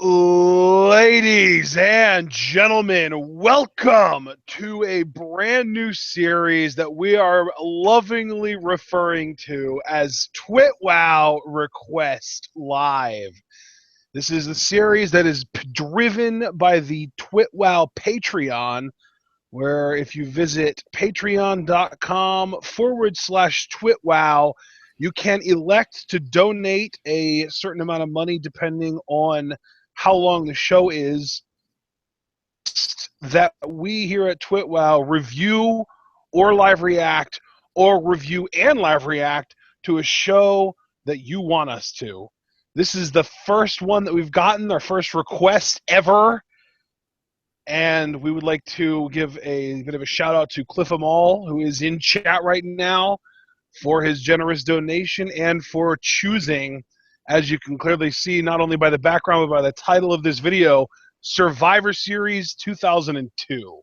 Ladies and gentlemen, welcome to a brand new series that we are lovingly referring to as TWitWoW Request Live. This is a series that is driven by the TWitWoW Patreon, where if you visit patreon.com/TWitWoW, you can elect to donate a certain amount of money depending on how long the show is, that we here at TWitWoW review or live react or review and live react to a show that you want us to. This is the first one that we've gotten, our first request ever, and we would like to give a bit of a shout out to Cliff Amal, who is in chat right now, for his generous donation and for choosing, as you can clearly see, not only by the background, but by the title of this video, Survivor Series 2002.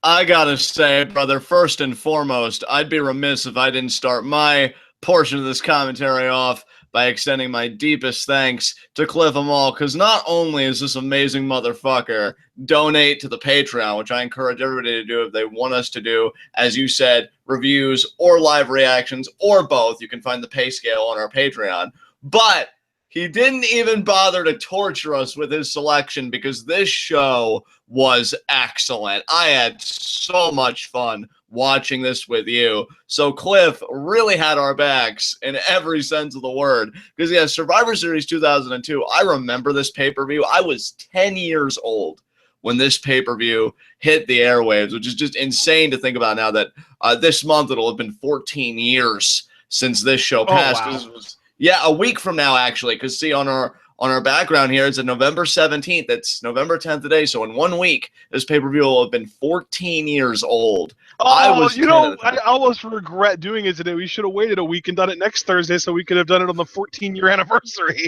I gotta say, brother, first and foremost, I'd be remiss if I didn't start my portion of this commentary off by extending my deepest thanks to Cliff Amal, because not only is this amazing motherfucker donate to the Patreon, which I encourage everybody to do if they want us to do, as you said, reviews or live reactions or both. You can find the pay scale on our Patreon. But he didn't even bother to torture us with his selection because this show was excellent. I had so much fun watching this with you. So Cliff really had our backs in every sense of the word. Because, yeah, Survivor Series 2002, I remember this pay-per-view. I was 10 years old when this pay-per-view hit the airwaves, which is just insane to think about now that this month it'll have been 14 years since this show passed. Oh, wow. It was, yeah, a week from now, actually, because see, on our background here, it's a November 17th. It's November 10th today, so in 1 week, this pay-per-view will have been 14 years old. Oh, I almost regret doing it today. We should have waited a week and done it next Thursday so we could have done it on the 14-year anniversary.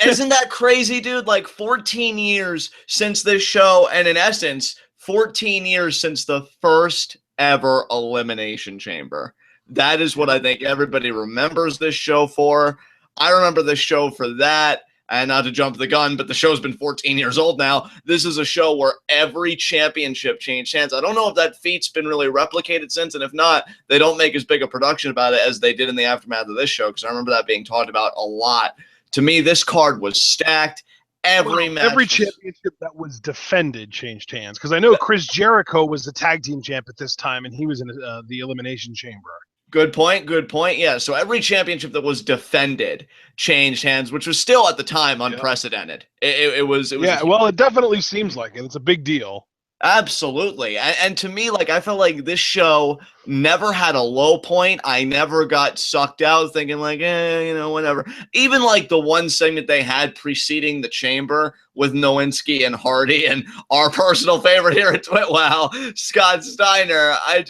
Isn't that crazy, dude? Like 14 years since this show, and in essence, 14 years since the first ever Elimination Chamber. That is what I think everybody remembers this show for. I remember this show for that. And not to jump the gun, but the show's been 14 years old now. This is a show where every championship changed hands. I don't know if that feat's been really replicated since, and if not, they don't make as big a production about it as they did in the aftermath of this show, because I remember that being talked about a lot. To me, this card was stacked. Every championship that was defended changed hands, because I know Chris Jericho was the tag team champ at this time, and he was in the Elimination Chamber. Good point. Good point. Yeah. So every championship that was defended changed hands, which was still at the time unprecedented. It was. Yeah. Well, it definitely seems like it. It's a big deal. Absolutely. And to me, like, I felt like this show never had a low point. I never got sucked out thinking like, whatever. Even like the one segment they had preceding the chamber with Nowinski and Hardy and our personal favorite here at TWitWoW, Scott Steiner, I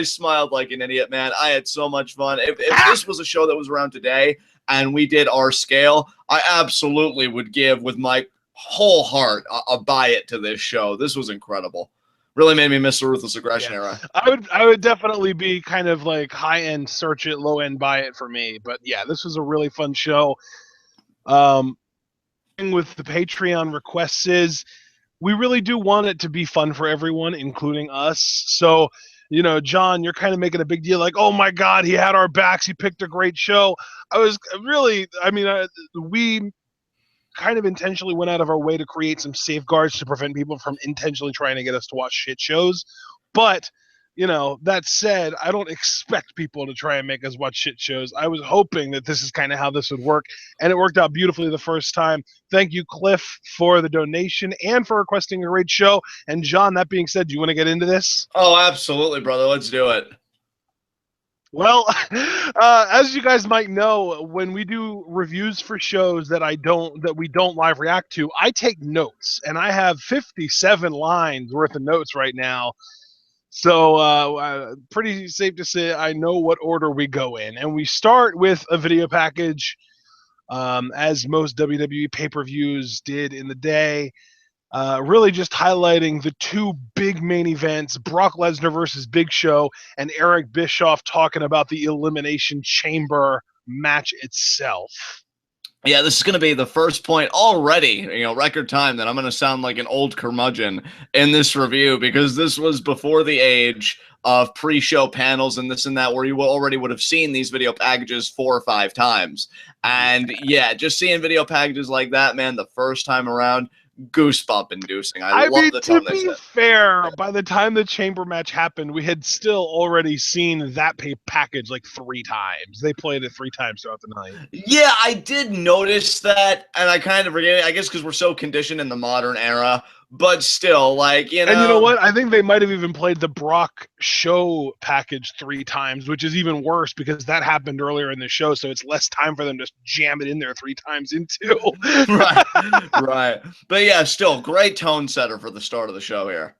smiled like an idiot, man. I had so much fun. If this was a show that was around today and we did our scale, I absolutely would give with my whole heart a buy it to this show. This was incredible. Really made me miss the Ruthless Aggression era. I would definitely be kind of like high end search it, low end buy it for me. But yeah, this was a really fun show. With the Patreon requests is we really do want it to be fun for everyone, including us. So, John, you're kind of making a big deal like, oh my God, he had our backs. He picked a great show. We kind of intentionally went out of our way to create some safeguards to prevent people from intentionally trying to get us to watch shit shows. But, that said, I don't expect people to try and make us watch shit shows. I was hoping that this is kind of how this would work, and it worked out beautifully the first time. Thank you, Cliff, for the donation and for requesting a great show. And John, that being said, do you want to get into this? Oh, absolutely, brother. Let's do it. Well, as you guys might know, when we do reviews for shows that we don't live react to, I take notes, and I have 57 lines worth of notes right now. So pretty safe to say I know what order we go in, and we start with a video package, as most WWE pay-per-views did in the day. Really just highlighting the two big main events, Brock Lesnar versus Big Show, and Eric Bischoff talking about the Elimination Chamber match itself. Yeah, this is going to be the first point already, record time that I'm going to sound like an old curmudgeon in this review, because this was before the age of pre-show panels and this and that, where you already would have seen these video packages 4 or 5 times. And yeah, just seeing video packages like that, man, the first time around, goosebump inducing. I love mean, the tone to they be set. fair, by the time the chamber match happened, we had still already seen that package like 3 times. They played it 3 times throughout the night. Yeah, I did notice that, and I kind of forget it, I guess because we're so conditioned in the modern era, but still, like, And you know what? I think they might have even played the Brock show package 3 times, which is even worse because that happened earlier in the show, so it's less time for them to jam it in there 3 times into. Right, right. But yeah, still, great tone setter for the start of the show here.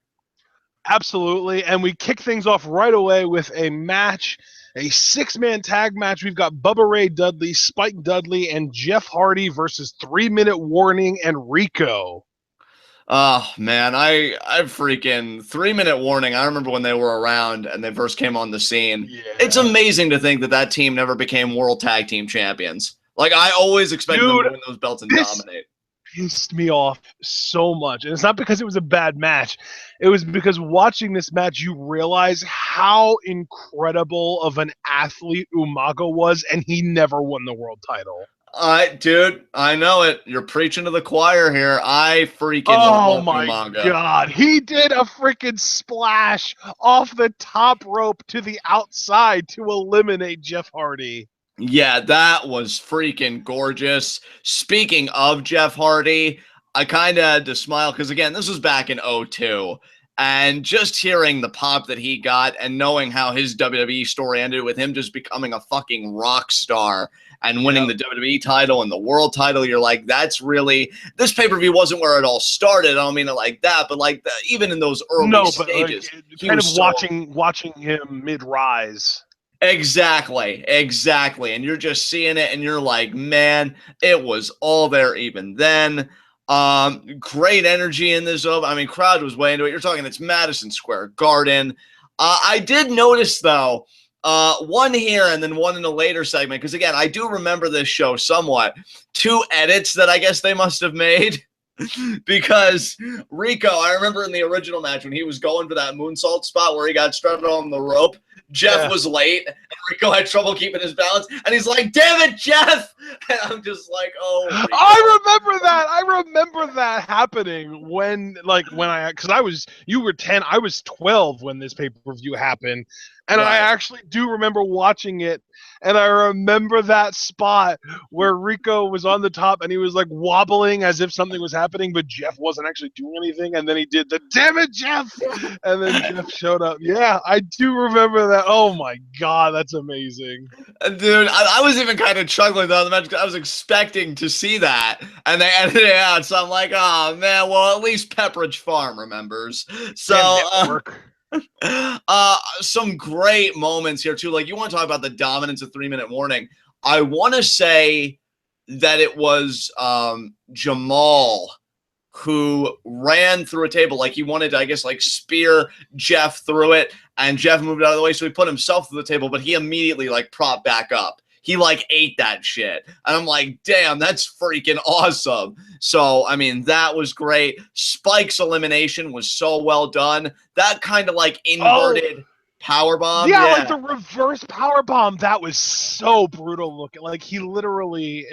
Absolutely. And we kick things off right away with a match, a 6-man tag match. We've got Bubba Ray Dudley, Spike Dudley, and Jeff Hardy versus 3-Minute Warning and Rico. Oh man, I freaking 3-Minute Warning. I remember when they were around and they first came on the scene. Yeah. It's amazing to think that team never became World Tag Team Champions. Like, I always expected them to win those belts and dominate. Pissed me off so much. And it's not because it was a bad match. It was because watching this match, you realize how incredible of an athlete Umaga was, and he never won the world title. Dude, I know it. You're preaching to the choir here. I freaking love Umaga. Oh my god. He did a freaking splash off the top rope to the outside to eliminate Jeff Hardy. Yeah, that was freaking gorgeous. Speaking of Jeff Hardy, I kind of had to smile because, again, this was back in 2002. And just hearing the pop that he got and knowing how his WWE story ended with him just becoming a fucking rock star and winning the WWE title and the world title, you're like, that's really, this pay-per-view wasn't where it all started. I don't mean it like that, but like even in those early stages, kind of watching him mid-rise. Exactly. And you're just seeing it and you're like, man, it was all there even then. Great energy in this. I mean, crowd was way into it. You're talking, it's Madison Square Garden. I did notice though, one here and then one in a later segment, because again, I do remember this show somewhat. 2 edits that I guess they must have made. Because Rico, I remember in the original match when he was going for that moonsault spot where he got started on the rope, Jeff was late, and Rico had trouble keeping his balance, and he's like, damn it, Jeff! And I'm just like, oh, Rico. I remember that happening because you were 10, I was 12 when this pay-per-view happened, and I actually do remember watching it, and I remember that spot where Rico was on the top, and he was like wobbling as if something was happening, but Jeff wasn't actually doing anything, and then he did the damn it, Jeff! And then Jeff showed up. Yeah, I do remember that. Oh my god, that's amazing. Dude, I was even kind of chuckling though the match because I was expecting to see that, and they edited it out, so I'm like, oh man, well, at least Pepperidge Farm remembers. So, some great moments here too. Like, you want to talk about the dominance of 3-Minute Warning. I want to say that it was Jamal who ran through a table. Like, he wanted to, I guess, like spear Jeff through it, and Jeff moved out of the way, so he put himself through the table, but he immediately like propped back up. He like ate that shit. And I'm like, damn, that's freaking awesome. So, I mean, that was great. Spike's elimination was so well done. That kind of like inverted power bomb. Yeah, like the reverse power bomb. That was so brutal looking. Like, he literally,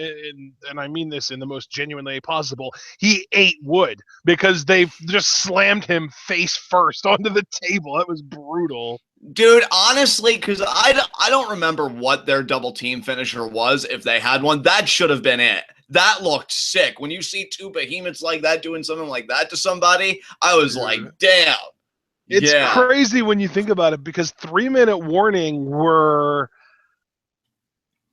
and I mean this in the most genuine way possible, he ate wood because they just slammed him face first onto the table. That was brutal. Dude, honestly, because I don't remember what their double team finisher was, if they had one. That should have been it. That looked sick. When you see 2 behemoths like that doing something like that to somebody, I was like, damn. It's crazy when you think about it, because 3-Minute Warning were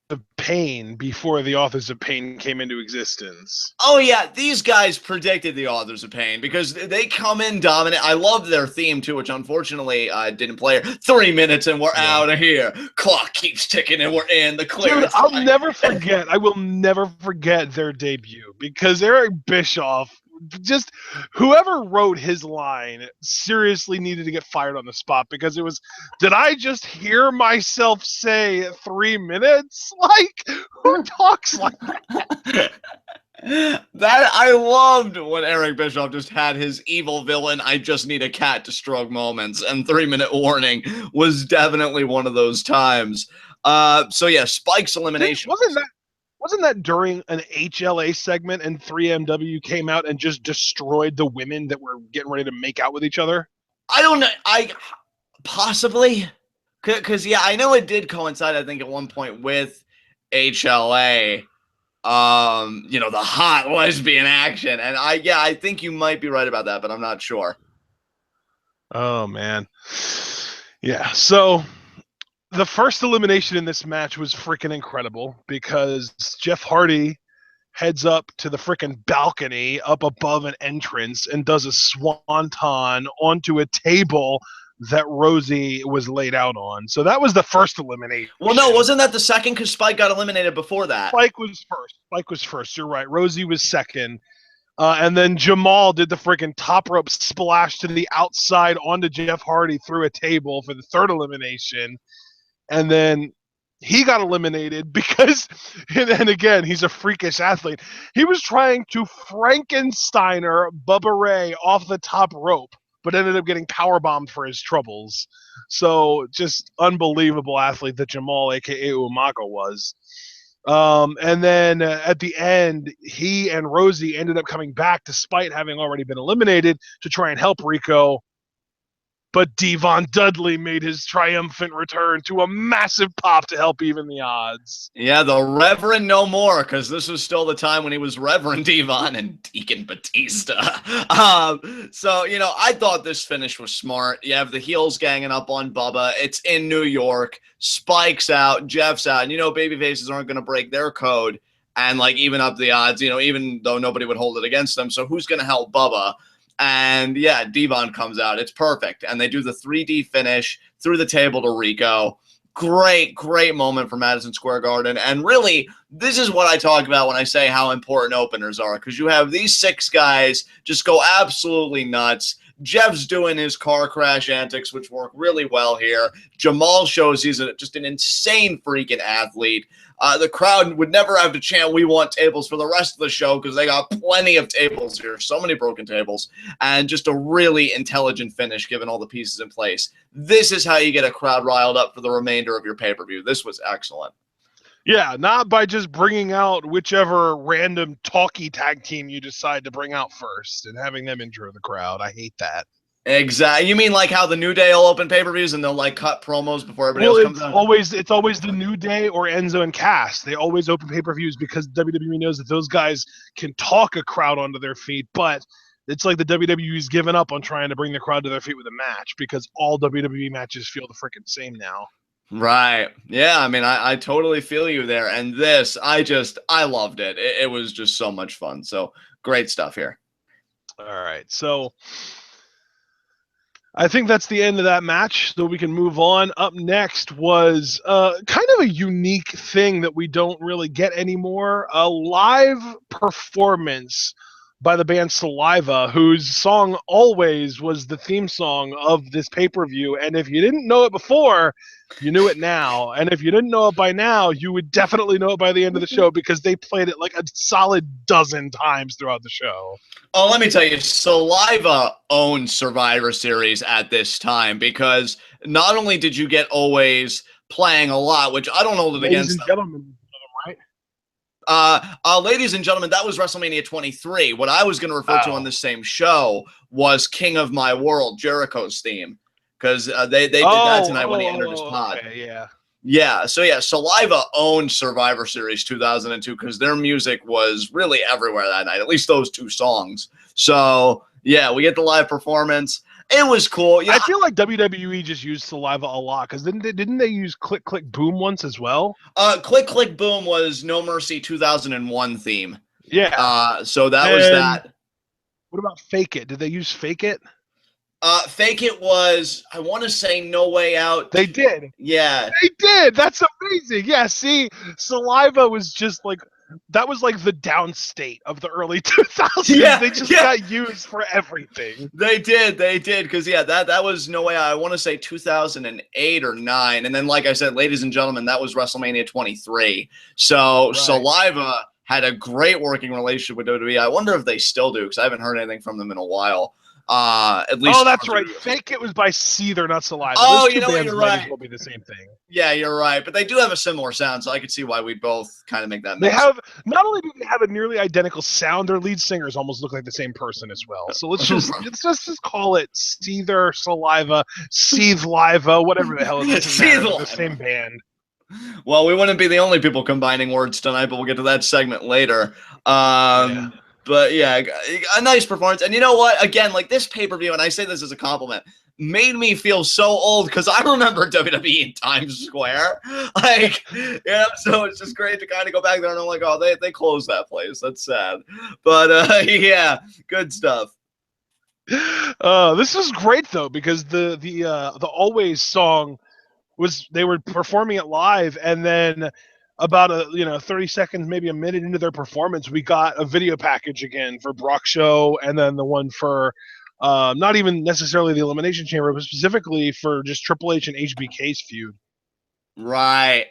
the Pain before the Authors of Pain came into existence. Oh yeah, these guys predicted the Authors of Pain because they come in dominant. I love their theme too, which unfortunately didn't play. 3 minutes and we're out of here. Clock keeps ticking and we're in the clearance. Dude, I will never forget their debut, because Eric Bischoff just whoever wrote his line seriously needed to get fired on the spot, because it was, did I just hear myself say 3 minutes? Like, who talks like that? That I loved when Eric Bischoff just had his evil villain, I just need a cat to stroke moments, and 3-minute warning was definitely one of those times. So yeah, Spike's elimination. Wasn't that during an HLA segment and 3MW came out and just destroyed the women that were getting ready to make out with each other? I don't know. I possibly, because yeah, I know it did coincide, I think, at one point with HLA. The hot lesbian action, and I think you might be right about that, but I'm not sure. Oh man. Yeah, so the first elimination in this match was freaking incredible, because Jeff Hardy heads up to the freaking balcony up above an entrance and does a swanton onto a table that Rosie was laid out on. So that was the first elimination. Well, no, wasn't that the second? Because Spike got eliminated before that. Spike was first. You're right. Rosie was second. And then Jamal did the freaking top rope splash to the outside onto Jeff Hardy through a table for the third elimination. And then he got eliminated because, and again, he's a freakish athlete. He was trying to Frankensteiner Bubba Ray off the top rope, but ended up getting powerbombed for his troubles. So just unbelievable athlete that Jamal, a.k.a. Umaga, was. And then at the end, he and Rosie ended up coming back despite having already been eliminated to try and help Rico. But Devon Dudley made his triumphant return to a massive pop to help even the odds. Yeah, the Reverend no more, because this was still the time when he was Reverend Devon and Deacon Batista. So, I thought this finish was smart. You have the heels ganging up on Bubba. It's in New York. Spike's out. Jeff's out. And, babyfaces aren't going to break their code and, even up the odds, even though nobody would hold it against them. So who's going to help Bubba? And yeah, Devon comes out. It's perfect. And they do the 3D finish through the table to Rico. Great, great moment for Madison Square Garden. And really, this is what I talk about when I say how important openers are, because you have these 6 guys just go absolutely nuts. Jeff's doing his car crash antics, which work really well here. Jamal shows he's just an insane freaking athlete. The crowd would never have to chant, "We want tables," for the rest of the show, because they got plenty of tables here. So many broken tables. And just a really intelligent finish, given all the pieces in place. This is how you get a crowd riled up for the remainder of your pay-per-view. This was excellent. Yeah, not by just bringing out whichever random talkie tag team you decide to bring out first and having them intro the crowd. I hate that. Exactly. You mean like how the New Day will open pay-per-views and they'll cut promos before everybody else comes out? It's always the New Day or Enzo and Cass. They always open pay-per-views because WWE knows that those guys can talk a crowd onto their feet, but it's like the WWE's given up on trying to bring the crowd to their feet with a match, because all WWE matches feel the freaking same now. Right. Yeah, I mean, I totally feel you there. And this, I loved it. It was just so much fun. So great stuff here. All right. So I think that's the end of that match, so we can move on. Up next was kind of a unique thing that we don't really get anymore, a live performance by the band Saliva, whose song Always was the theme song of this pay-per-view. And if you didn't know it before, you knew it now. And if you didn't know it by now, you would definitely know it by the end of the show, because they played it like a solid dozen times throughout the show. Oh, let me tell you, Saliva owned Survivor Series at this time, because not only did you get Always playing a lot, which I don't hold it against them. Gentlemen, right? Ladies and gentlemen, that was WrestleMania 23. What I was going to refer to on this same show was King of My World, Jericho's theme, because they did that tonight when he entered his pod. Okay, yeah. Yeah, so yeah, Saliva owned Survivor Series 2002 because their music was really everywhere that night, at least those 2 songs. So yeah, we get the live performance. It was cool. I feel like WWE just used Saliva a lot, because didn't they use Click Click Boom once as well? Click Click Boom was No Mercy 2001 theme. Yeah. So that was that. What about Fake It? Did they use Fake It? Fake It was, I want to say, No Way Out. They did. Yeah. They did. That's amazing. Yeah, see, Saliva was just like that was like the downstate of the early 2000s. Yeah, They just yeah. got used for everything. They did, because yeah, that was no way. I want to say 2008 or 9, and then like I said, ladies and gentlemen, that was WrestleMania 23. So Right. Saliva had a great working relationship with WWE. I wonder if they still do, because I haven't heard anything from them in a while. At least. Oh, that's right. Fake it was by Seether, not Saliva. Oh, Those two you know what, bands you're might right. as well be the same thing. Yeah, you're right. But they do have a similar sound, so I could see why we both kind of make that They mix. have, not only do they have a nearly identical sound, their lead singers almost look like the same person as well. So let's just call it Seether, Saliva, Seethliva, whatever the hell it is. They're the same band. Well, we wouldn't be the only people combining words tonight, but we'll get to that segment later. But yeah, a nice performance. And you know what? Again, like this pay-per-view, and I say this as a compliment, made me feel so old because I remember WWE in Times Square. Like, yeah, so it's just great to kind of go back there and I'm like, oh, they closed that place. That's sad. But yeah, good stuff. This is great though, because the Always song was, they were performing it live, and then about 30 seconds, maybe a minute into their performance, we got a video package again for Brock Show, and then the one for not even necessarily the Elimination Chamber, but specifically for just Triple H and HBK's feud. Right.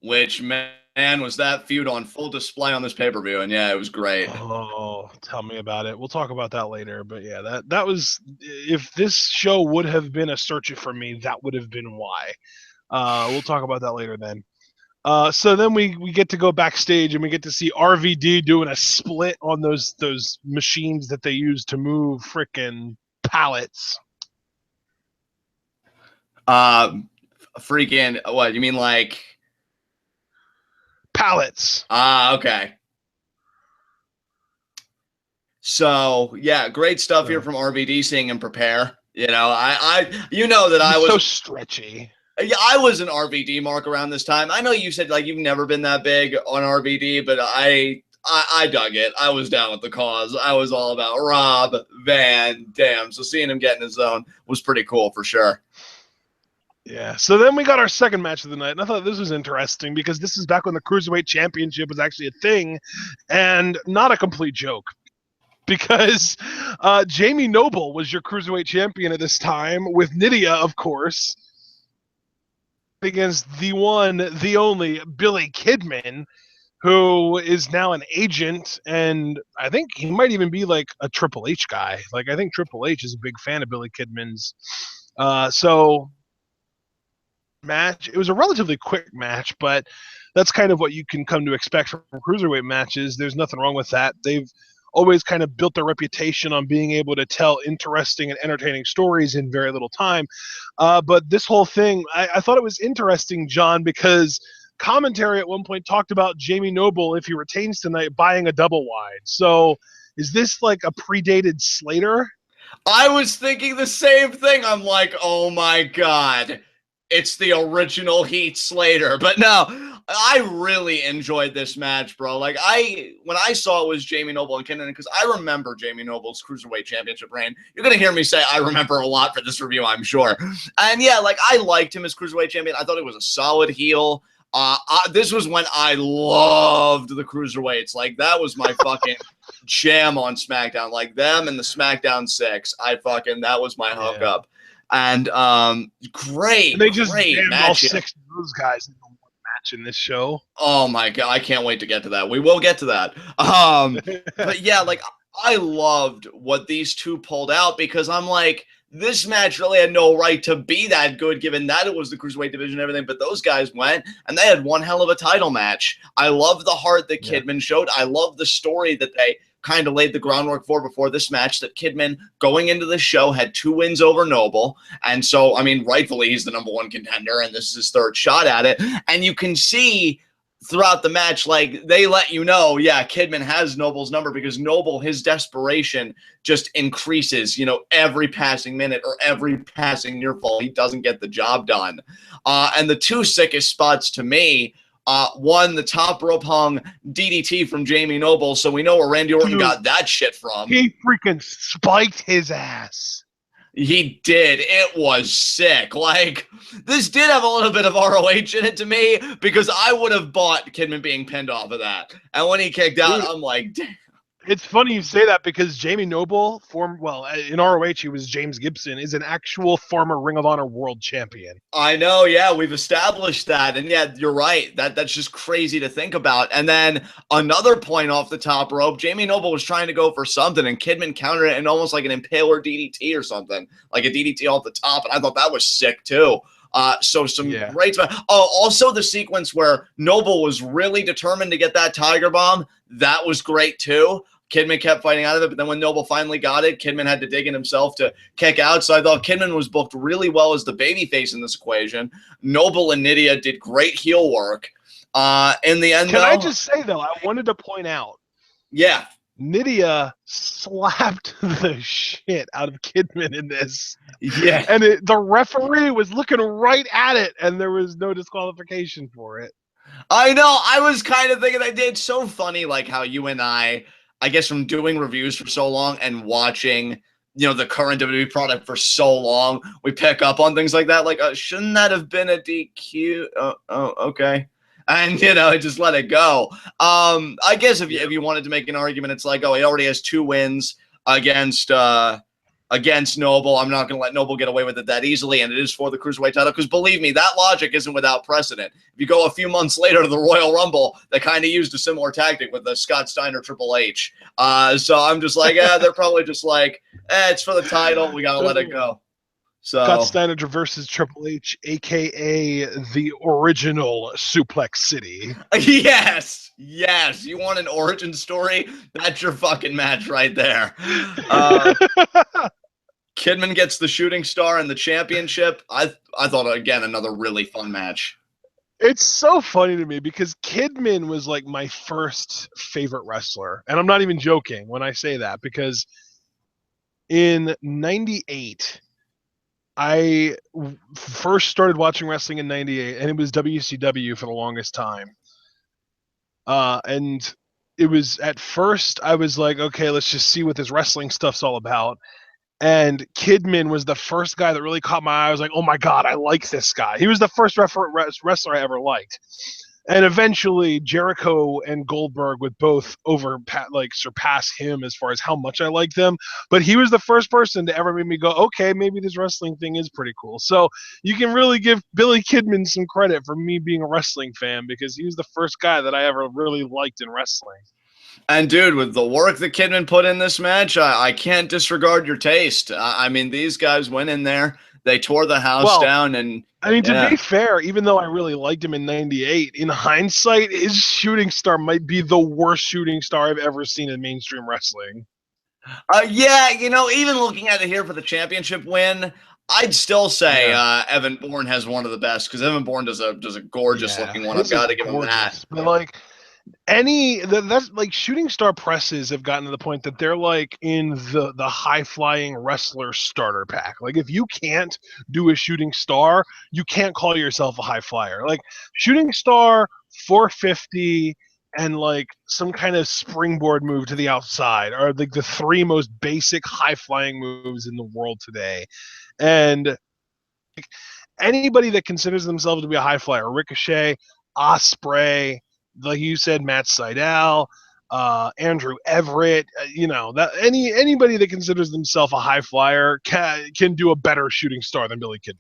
Which, man, was that feud on full display on this pay-per-view, and yeah, it was great. Oh, tell me about it. We'll talk about that later, but yeah, that was, if this show would have been a search it for me, that would have been why. We'll talk about that later then. So then we get to go backstage and we get to see RVD doing a split on those machines that they use to move frickin' pallets. Freaking, what, you mean like pallets? Okay. So yeah, great stuff here from RVD, seeing him prepare. You know, I was so stretchy. Yeah, I was an RVD mark around this time. I know you said like you've never been that big on RVD, but I dug it. I was down with the cause. I was all about Rob Van Dam. So seeing him get in his zone was pretty cool for sure. Yeah. So then we got our second match of the night, and I thought this was interesting because this is back when the Cruiserweight Championship was actually a thing, and not a complete joke. Because Jamie Noble was your Cruiserweight champion at this time, with Nidia, of course, against the one, the only Billy Kidman, who is now an agent, and I think he might even be like a Triple H guy. Like, I think Triple H is a big fan of Billy Kidman's. So match, it was a relatively quick match, but that's kind of what you can come to expect from Cruiserweight matches. There's nothing wrong with that. They've always kind of built their reputation on being able to tell interesting and entertaining stories in very little time. But this whole thing, I thought it was interesting, John, because commentary at one point talked about Jamie Noble, if he retains tonight, buying a double wide. So is this like a predated Slater? I was thinking the same thing. I'm like, oh my God, it's the original Heath Slater. But no, I really enjoyed this match, bro. Like, when I saw it was Jamie Noble and Kidman, because I remember Jamie Noble's Cruiserweight Championship reign. You're going to hear me say I remember a lot for this review, I'm sure. And yeah, like, I liked him as Cruiserweight Champion. I thought it was a solid heel. This was when I loved the Cruiserweights. Like, that was my fucking jam on SmackDown. Like, them and the SmackDown 6. That was my hookup. And great, and they just great jammed match. All 6 of those guys in one match in this show. Oh my God, I can't wait to get to that. We will get to that. But yeah, like, I loved what these two pulled out, because I'm like, this match really had no right to be that good, given that it was the Cruiserweight division and everything, but those guys went, and they had one hell of a title match. I love the heart that Kidman showed. I love the story that they kind of laid the groundwork for before this match, that Kidman, going into the show, had 2 wins over Noble, and so, I mean, rightfully, he's the #1 contender, and this is his 3rd shot at it, and you can see throughout the match, like, they let you know, yeah, Kidman has Noble's number, because Noble, his desperation just increases, every passing minute or every passing near fall. He doesn't get the job done. And the 2 sickest spots to me, one, the top rope hung DDT from Jamie Noble, so we know where Randy Orton got that shit from. He freaking spiked his ass. He did. It was sick. Like, this did have a little bit of ROH in it to me because I would have bought Kidman being pinned off of that. And when he kicked out, I'm like, damn. It's funny you say that because Jamie Noble, in ROH, he was James Gibson, is an actual former Ring of Honor world champion. I know, yeah, we've established that. And yeah, you're right. That's just crazy to think about. And then another point off the top rope, Jamie Noble was trying to go for something, and Kidman countered it in almost like an impaler DDT or something, like a DDT off the top. And I thought that was sick too. So some great stuff. Oh, also the sequence where Noble was really determined to get that Tiger Bomb. That was great too. Kidman kept fighting out of it, but then when Noble finally got it, Kidman had to dig in himself to kick out. So I thought Kidman was booked really well as the babyface in this equation. Noble and Nidia did great heel work. In the end, I just say, though, I wanted to point out. Yeah. Nidia slapped the shit out of Kidman in this. Yeah. And the referee was looking right at it, and there was no disqualification for it. I know. I was kind of thinking it's so funny, like how you and I guess from doing reviews for so long and watching, the current WWE product for so long, we pick up on things like that. Like, shouldn't that have been a DQ? Oh, okay. And, just let it go. I guess if you wanted to make an argument, it's like, he already has 2 wins against Noble. I'm not going to let Noble get away with it that easily, and it is for the Cruiserweight title, because believe me, that logic isn't without precedent. If you go a few months later to the Royal Rumble, they kind of used a similar tactic with the Scott Steiner Triple H. So I'm just like, they're probably just like, it's for the title. We got to let it go. So Scott Steiner versus Triple H, a.k.a. the original Suplex City. Yes. You want an origin story? That's your fucking match right there. Kidman gets the shooting star and the championship. I thought, again, another really fun match. It's so funny to me because Kidman was like my first favorite wrestler. And I'm not even joking when I say that, because in 98, I first started watching wrestling in 98, and it was WCW for the longest time. And it was, at first, I was like, okay, let's just see what this wrestling stuff's all about. And Kidman was the first guy that really caught my eye. I was like, oh my God, I like this guy. He was the first wrestler I ever liked. And eventually Jericho and Goldberg would both surpass him as far as how much I like them. But he was the first person to ever make me go, okay, maybe this wrestling thing is pretty cool. So you can really give Billy Kidman some credit for me being a wrestling fan, because he was the first guy that I ever really liked in wrestling. And dude, with the work that Kidman put in this match, I can't disregard your taste. I mean, these guys went in there, they tore the house down, and I mean, to be fair, even though I really liked him in 98, in hindsight, his shooting star might be the worst shooting star I've ever seen in mainstream wrestling. Even looking at it here for the championship win, I'd still say Evan Bourne has one of the best, because Evan Bourne does a gorgeous looking one. I've got to give him that. But like, that's like, shooting star presses have gotten to the point that they're like in the high flying wrestler starter pack. Like, if you can't do a shooting star, you can't call yourself a high flyer. Like, shooting star, 450, and like some kind of springboard move to the outside are like the 3 most basic high flying moves in the world today. And anybody that considers themselves to be a high flyer, Ricochet, Ospreay, like you said, Matt Sydal, Andrew Everett, that anybody that considers themselves a high flyer can do a better shooting star than Billy Kidman.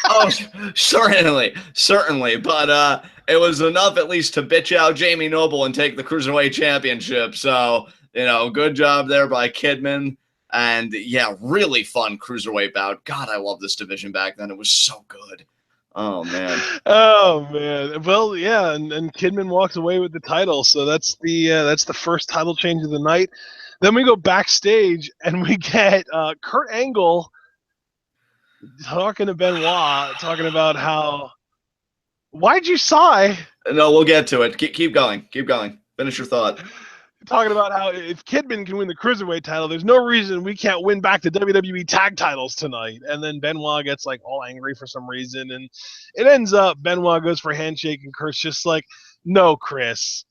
Oh, certainly, but it was enough at least to bitch out Jamie Noble and take the Cruiserweight Championship. So, good job there by Kidman. And yeah, really fun Cruiserweight bout. God, I love this division back then. It was so good. Oh man. Well, yeah, and Kidman walks away with the title, so that's the first title change of the night. Then we go backstage and we get Kurt Angle talking to Benoit, talking about how. Why'd you sigh? No, we'll get to it. Keep going. Finish your thought. Talking about how if Kidman can win the Cruiserweight title, there's no reason we can't win back the WWE tag titles tonight. And then Benoit gets like all angry for some reason, and it ends up Benoit goes for a handshake, and Kurt's just like, no, Chris,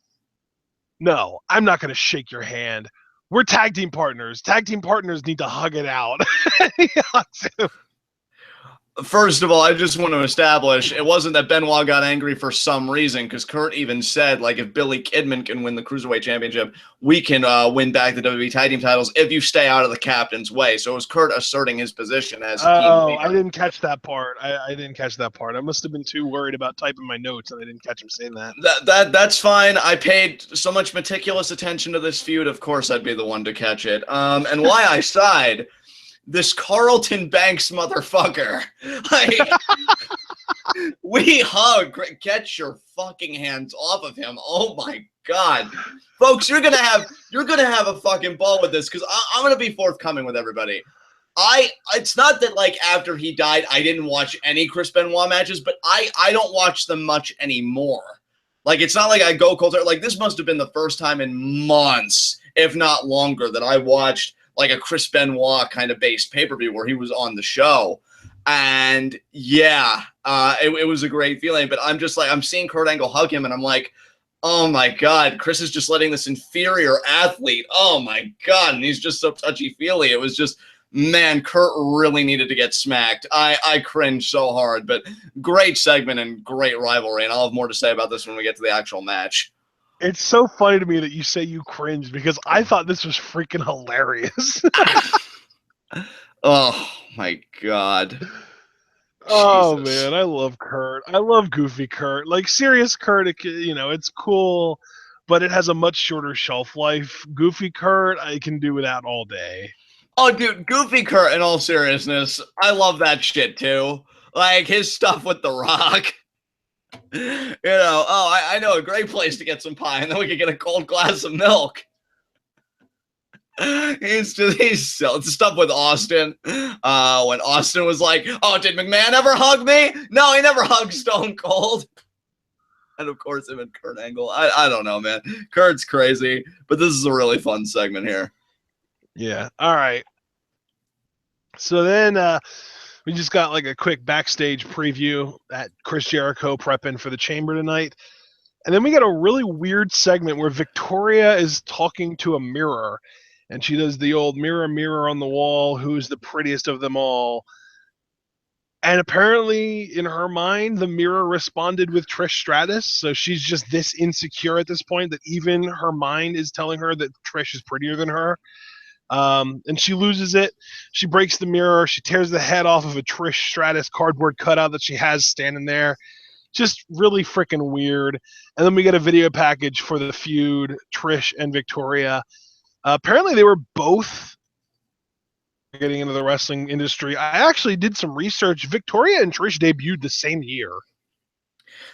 no, I'm not going to shake your hand. we're tag team partners. Tag team partners need to hug it out. He hugs him. First of all, I just want to establish it wasn't that Benoit got angry for some reason, because Kurt even said, like, if Billy Kidman can win the Cruiserweight Championship, we can win back the WWE Tag Team titles if you stay out of the captain's way. So it was Kurt asserting his position as a team leader. I didn't catch that part. I didn't catch that part. I must have been too worried about typing my notes, and I didn't catch him saying that. That's fine. I paid so much meticulous attention to this feud. Of course, I'd be the one to catch it. And why I sighed. This Carlton Banks motherfucker. Like, we hug. Get your fucking hands off of him. Oh my god. Folks, you're gonna have a fucking ball with this, because I'm gonna be forthcoming with everybody. It's not that, like, after he died I didn't watch any Chris Benoit matches, but I don't watch them much anymore. Like, it's not like I go cold. Like, this must have been the first time in months, if not longer, that I watched like a Chris Benoit kind of based pay-per-view where he was on the show. And yeah, it was a great feeling, but I'm just like, I'm seeing Kurt Angle hug him and I'm like, oh my God, Chris is just letting this inferior athlete, oh my God. And he's just so touchy-feely. It was just, man, Kurt really needed to get smacked. I cringed so hard, but great segment and great rivalry. And I'll have more to say about this when we get to the actual match. It's so funny to me that you say you cringed, because I thought this was freaking hilarious. Oh my God. Oh Jesus. man, I love Kurt. I love goofy Kurt. Like, serious Kurt, it's cool, but it has a much shorter shelf life. Goofy Kurt, I can do without all day. Oh, dude, goofy Kurt, in all seriousness, I love that shit too. Like, his stuff with The Rock. I know a great place to get some pie, and then we can get a cold glass of milk. He's stuff with Austin. When Austin was like, oh, did McMahon ever hug me? No, he never hugged Stone Cold. And of course, him and Kurt Angle. I don't know, man. Kurt's crazy, but this is a really fun segment here. Yeah. All right. So then we just got like a quick backstage preview at Chris Jericho prepping for the Chamber tonight. And then we got a really weird segment where Victoria is talking to a mirror. And she does the old mirror, mirror on the wall, who's the prettiest of them all. And apparently, in her mind, the mirror responded with Trish Stratus. So she's just this insecure at this point that even her mind is telling her that Trish is prettier than her. And she loses it. She breaks the mirror. She tears the head off of a Trish Stratus cardboard cutout that she has standing there. Just really freaking weird. And then we get a video package for the feud, Trish and Victoria. Apparently, they were both getting into the wrestling industry. I actually did some research. Victoria and Trish debuted the same year.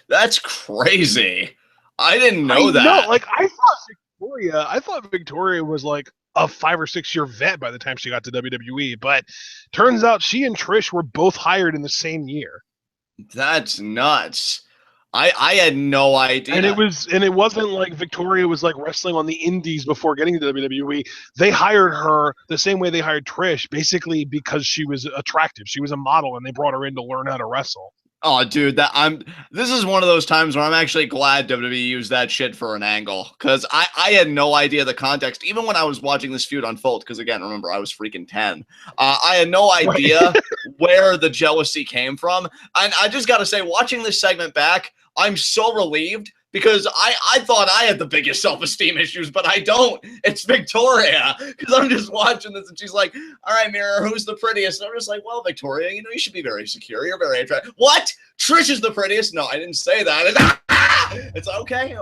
That's crazy. I didn't know that. Like, I thought Victoria was like a 5 or 6 year vet by the time she got to WWE, but turns out she and Trish were both hired in the same year. That's nuts. I had no idea. And it wasn't like Victoria was like wrestling on the indies before getting to WWE. They hired her the same way they hired Trish, basically because she was attractive. She was a model and they brought her in to learn how to wrestle. Oh, dude, this is one of those times where I'm actually glad WWE used that shit for an angle, because I had no idea the context, even when I was watching this feud unfold, because again, remember, I was freaking 10. I had no idea where the jealousy came from. And I just got to say, watching this segment back, I'm so relieved, because I thought I had the biggest self-esteem issues, but I don't. It's Victoria, because I'm just watching this, and she's like, all right, Mirror, who's the prettiest? And I'm just like, well, Victoria, you should be very secure. You're very attractive. What? Trish is the prettiest? No, I didn't say that. It's okay.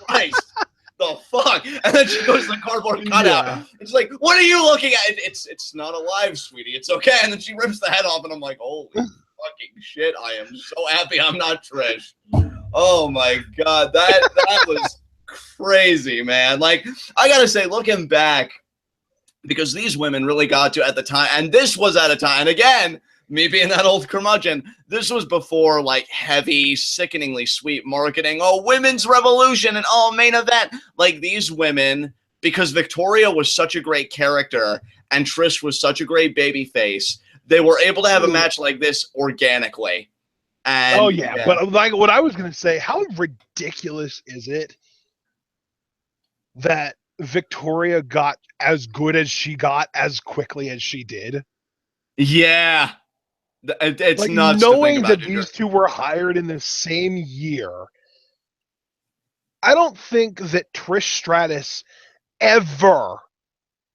Christ. The fuck? And then she goes to the cardboard cutout. Yeah. It's like, what are you looking at? It's not alive, sweetie. It's okay. And then she rips the head off, and I'm like, holy fucking shit, I am so happy I'm not Trish. Oh my God, that was crazy, man. Like, I gotta say, looking back, because these women really got to at the time, and this was at a time, and again, me being that old curmudgeon, this was before like heavy, sickeningly sweet marketing. Oh, women's revolution and main event. Like, these women, because Victoria was such a great character and Trish was such a great baby face, they were able to have a match like this organically. And, but like what I was going to say, how ridiculous is it that Victoria got as good as she got as quickly as she did. Yeah. It's Like, nuts to think knowing about, that Ginger. these two were hired in the same year, I don't think that Trish Stratus ever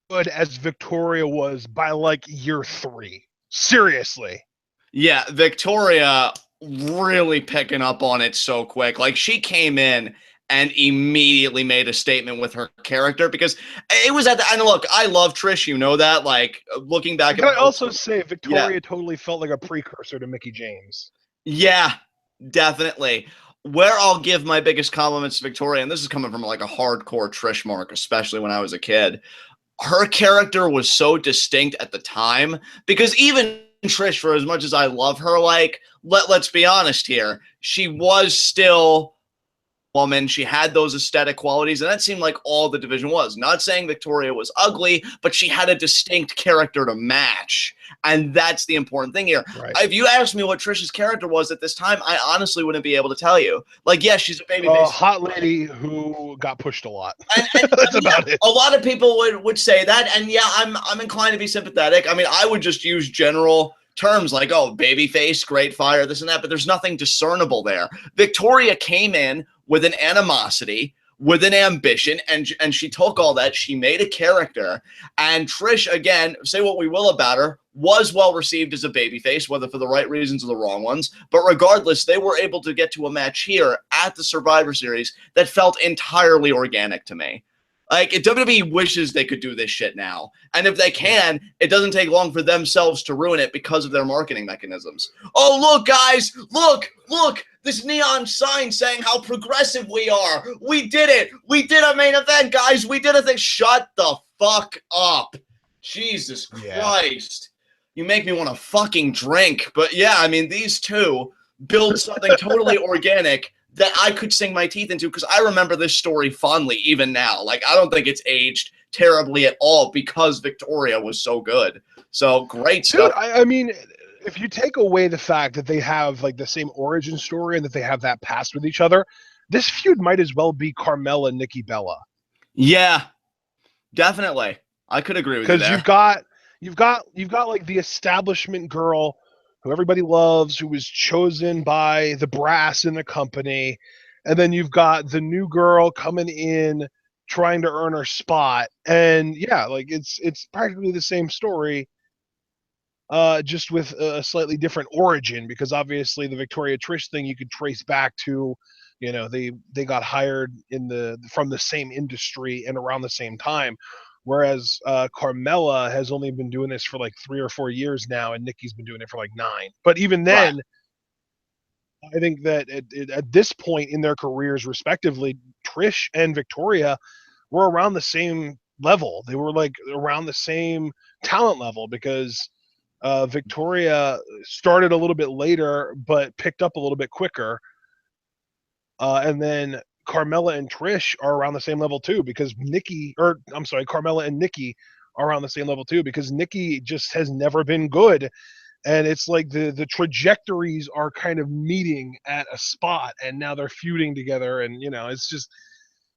good as Victoria was by like year 3. Seriously. Yeah, Victoria really picking up on it so quick. Like, she came in and immediately made a statement with her character because it was at the and look, I love Trish, you know that. Like, looking back Can at I my old also say yeah. Victoria totally felt like a precursor to Mickie James? Yeah, definitely. Where I'll give my biggest compliments to Victoria, and this is coming from like a hardcore Trish mark, especially when I was a kid. Her character was so distinct at the time because even Trish, for as much as I love her, like let's be honest here, she was still woman. She had those aesthetic qualities, and that seemed like all the division was. Not saying Victoria was ugly, but she had a distinct character to match. And that's the important thing here. Right. If you asked me what Trish's character was at this time, I honestly wouldn't be able to tell you. Like, yes, she's a A babyface. hot lady who got pushed a lot. And That's I mean, about yeah, it. a lot of people would say that, and yeah, I'm inclined to be sympathetic. I mean, I would just use general terms like, oh, babyface, great fire, this and that, but there's nothing discernible there. Victoria came in with an animosity, with an ambition, and she took all that. She made a character, and Trish, again, say what we will about her, was well received as a babyface, whether for the right reasons or the wrong ones. But regardless, they were able to get to a match here at the Survivor Series that felt entirely organic to me. Like, WWE wishes they could do this shit now. And if they can, it doesn't take long for themselves to ruin it because of their marketing mechanisms. Oh, look, guys, look, this neon sign saying how progressive we are. We did it. We did a main event, guys. We did a thing. Shut the fuck up. Jesus Christ. You make me want to fucking drink. But yeah, I mean, these two build something totally organic that I could sink my teeth into because I remember this story fondly even now. Like, I don't think it's aged terribly at all because Victoria was so good. So great stuff. Dude, I mean, if you take away the fact that they have like the same origin story and that they have that past with each other, this feud might as well be Carmella and Nikki Bella. Yeah, definitely. I could agree with you Because there. you've got like the establishment girl who everybody loves, who was chosen by the brass in the company, and then you've got the new girl coming in trying to earn her spot. And yeah, like it's practically the same story, just with a slightly different origin, because obviously the Victoria Trish thing you could trace back to, you know, they got hired from the same industry and around the same time, whereas Carmella has only been doing this for like 3 or 4 years now, and Nikki's been doing it for like 9. But even then, I think that at this point in their careers, respectively, Trish and Victoria were around the same level. They were like around the same talent level because Victoria started a little bit later, but picked up a little bit quicker. And then Carmella and Trish are around the same level too, because Carmella and Nikki are around the same level too, because Nikki just has never been good. And it's like the trajectories are kind of meeting at a spot, and now they're feuding together. And, it's just,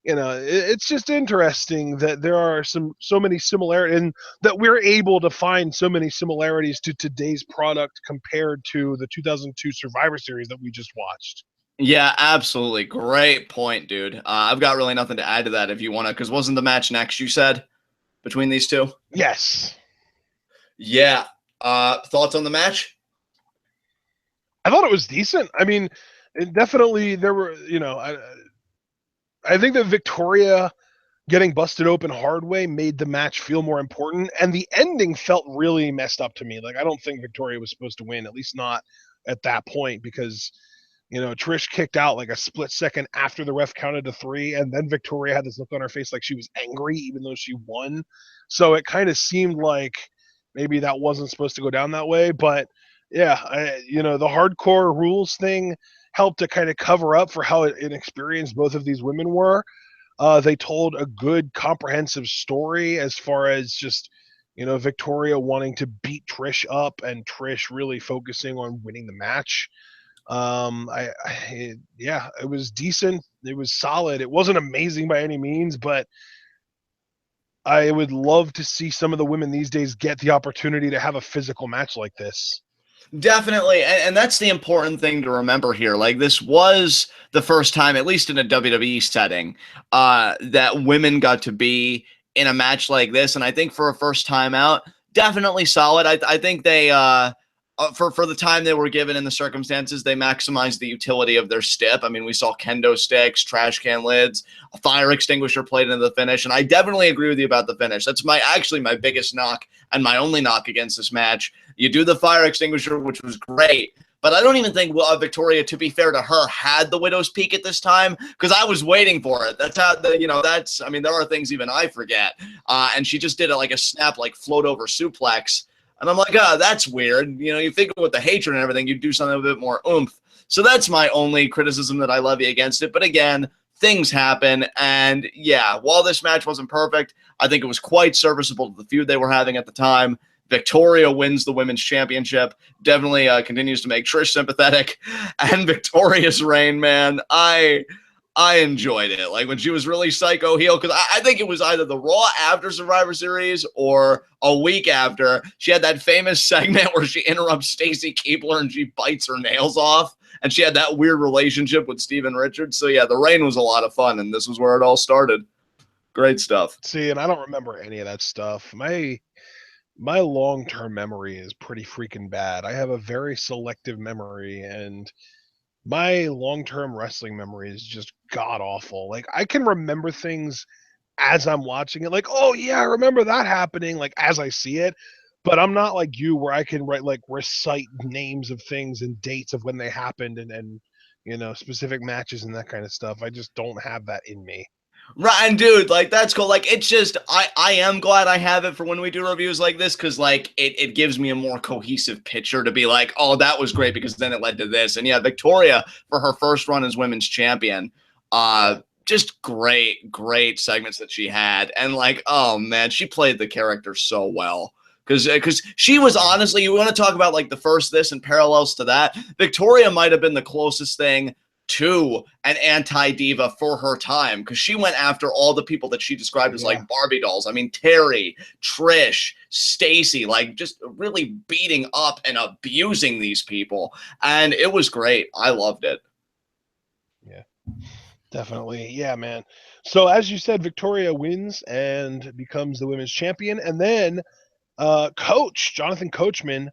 it's just interesting that there are so many similarities, and that we're able to find so many similarities to today's product compared to the 2002 Survivor Series that we just watched. Yeah, absolutely. Great point, dude. I've got really nothing to add to that if you want to, because wasn't the match next, you said, between these two? Yes. Yeah. Thoughts on the match? I thought it was decent. I mean, definitely there were, I think that Victoria getting busted open hard way made the match feel more important, and the ending felt really messed up to me. Like, I don't think Victoria was supposed to win, at least not at that point, because Trish kicked out like a split second after the ref counted to 3, and then Victoria had this look on her face like she was angry even though she won. So it kind of seemed like maybe that wasn't supposed to go down that way. But yeah, the hardcore rules thing helped to kind of cover up for how inexperienced both of these women were. They told a good comprehensive story as far as just Victoria wanting to beat Trish up and Trish really focusing on winning the match. Yeah, it was decent. It was solid. It wasn't amazing by any means, but I would love to see some of the women these days get the opportunity to have a physical match like this. Definitely, and that's the important thing to remember here. Like, this was the first time, at least in a WWE setting, that women got to be in a match like this. And I think for a first time out, definitely solid. I think they, for the time they were given in the circumstances, they maximized the utility of their stip. I mean, we saw kendo sticks, trash can lids, a fire extinguisher played into the finish, and I definitely agree with you about the finish. That's actually my biggest knock and my only knock against this match. You do the fire extinguisher, which was great, but I don't even think Victoria, to be fair to her, had the Widow's Peak at this time, because I was waiting for it. That's how, I mean, there are things even I forget. And she just did it like a snap, like float over suplex. And I'm like, that's weird. You think with the hatred and everything, you'd do something a bit more oomph. So that's my only criticism that I levy against it. But again, things happen. And yeah, while this match wasn't perfect, I think it was quite serviceable to the feud they were having at the time. Victoria wins the women's championship. Definitely continues to make Trish sympathetic. And Victoria's reign, man, I enjoyed it. Like, when she was really psycho heel, because I think it was either the Raw after Survivor Series or a week after. She had that famous segment where she interrupts Stacy Keibler and she bites her nails off. And she had that weird relationship with Steven Richards. So yeah, the reign was a lot of fun, and this was where it all started. Great stuff. See, and I don't remember any of that stuff. My long-term memory is pretty freaking bad. I have a very selective memory, and my long-term wrestling memory is just god-awful. Like, I can remember things as I'm watching it, like, oh yeah, I remember that happening, like, as I see it, but I'm not like you, where I can recite names of things and dates of when they happened, and specific matches and that kind of stuff. I just don't have that in me. Right, and dude, like, that's cool. Like, it's just, I am glad I have it for when we do reviews like this, because, like, it gives me a more cohesive picture to be like, oh, that was great because then it led to this. And yeah, Victoria, for her first run as women's champion, just great segments that she had. And, like, oh man, she played the character so well. Because she was, honestly, you want to talk about, like, the first this and parallels to that, Victoria might have been the closest thing to an anti-diva for her time, because she went after all the people that she described as like Barbie dolls. I mean, Terry, Trish, Stacy, like, just really beating up and abusing these people. And it was great. I loved it. Yeah, definitely. Yeah, man. So as you said, Victoria wins and becomes the women's champion. And then Coach Jonathan Coachman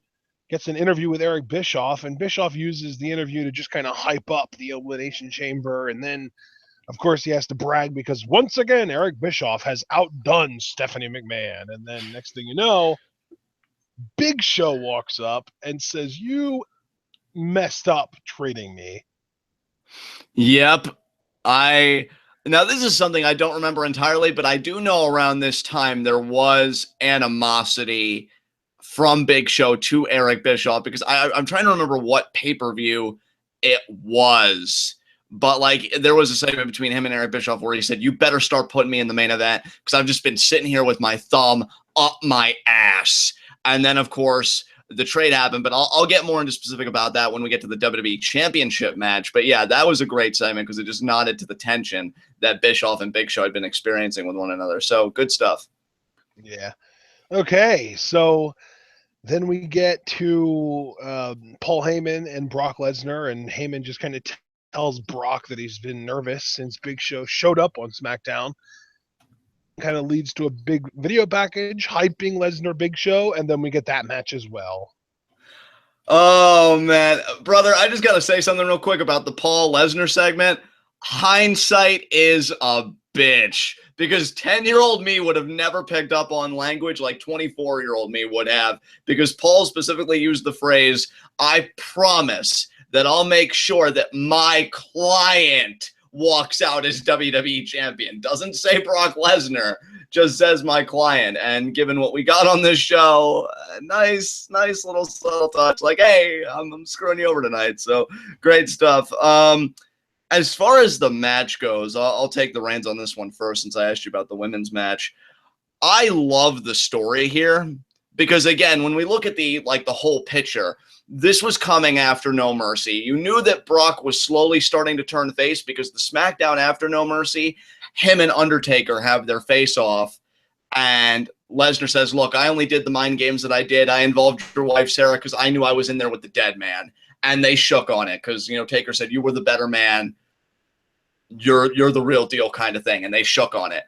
gets an interview with Eric Bischoff, and Bischoff uses the interview to just kind of hype up the Elimination Chamber. And then, of course, he has to brag because, once again, Eric Bischoff has outdone Stephanie McMahon. And then, next thing you know, Big Show walks up and says, "You messed up trading me." Yep. Now, this is something I don't remember entirely, but I do know around this time there was animosity from Big Show to Eric Bischoff, because I'm trying to remember what pay-per-view it was, but, like, there was a segment between him and Eric Bischoff where he said, "You better start putting me in the main event, because I've just been sitting here with my thumb up my ass." And then, of course, the trade happened, but I'll get more into specific about that when we get to the WWE Championship match. But yeah, that was a great segment because it just nodded to the tension that Bischoff and Big Show had been experiencing with one another. So good stuff. Yeah. Okay, so then we get to Paul Heyman and Brock Lesnar, and Heyman just kind of tells Brock that he's been nervous since Big Show showed up on SmackDown. Kind of leads to a big video package hyping Lesnar Big Show, and then we get that match as well. Oh, man. Brother, I just got to say something real quick about the Paul Lesnar segment. Hindsight is a bitch, because 10-year-old me would have never picked up on language like 24-year-old me would have, because Paul specifically used the phrase, "I promise that I'll make sure that my client walks out as WWE champion." Doesn't say Brock Lesnar, just says my client. And given what we got on this show, nice little subtle touch, like, hey, I'm screwing you over tonight. So great stuff. As far as the match goes, I'll take the reins on this one first, since I asked you about the women's match. I love the story here, because again, when we look at the whole picture, this was coming after No Mercy. You knew that Brock was slowly starting to turn face, because the SmackDown after No Mercy, him and Undertaker have their face off. And Lesnar says, look, I only did the mind games that I did. I involved your wife, Sarah, because I knew I was in there with the dead man. And they shook on it because, you know, Taker said, you were the better man. You're the real deal kind of thing. And they shook on it.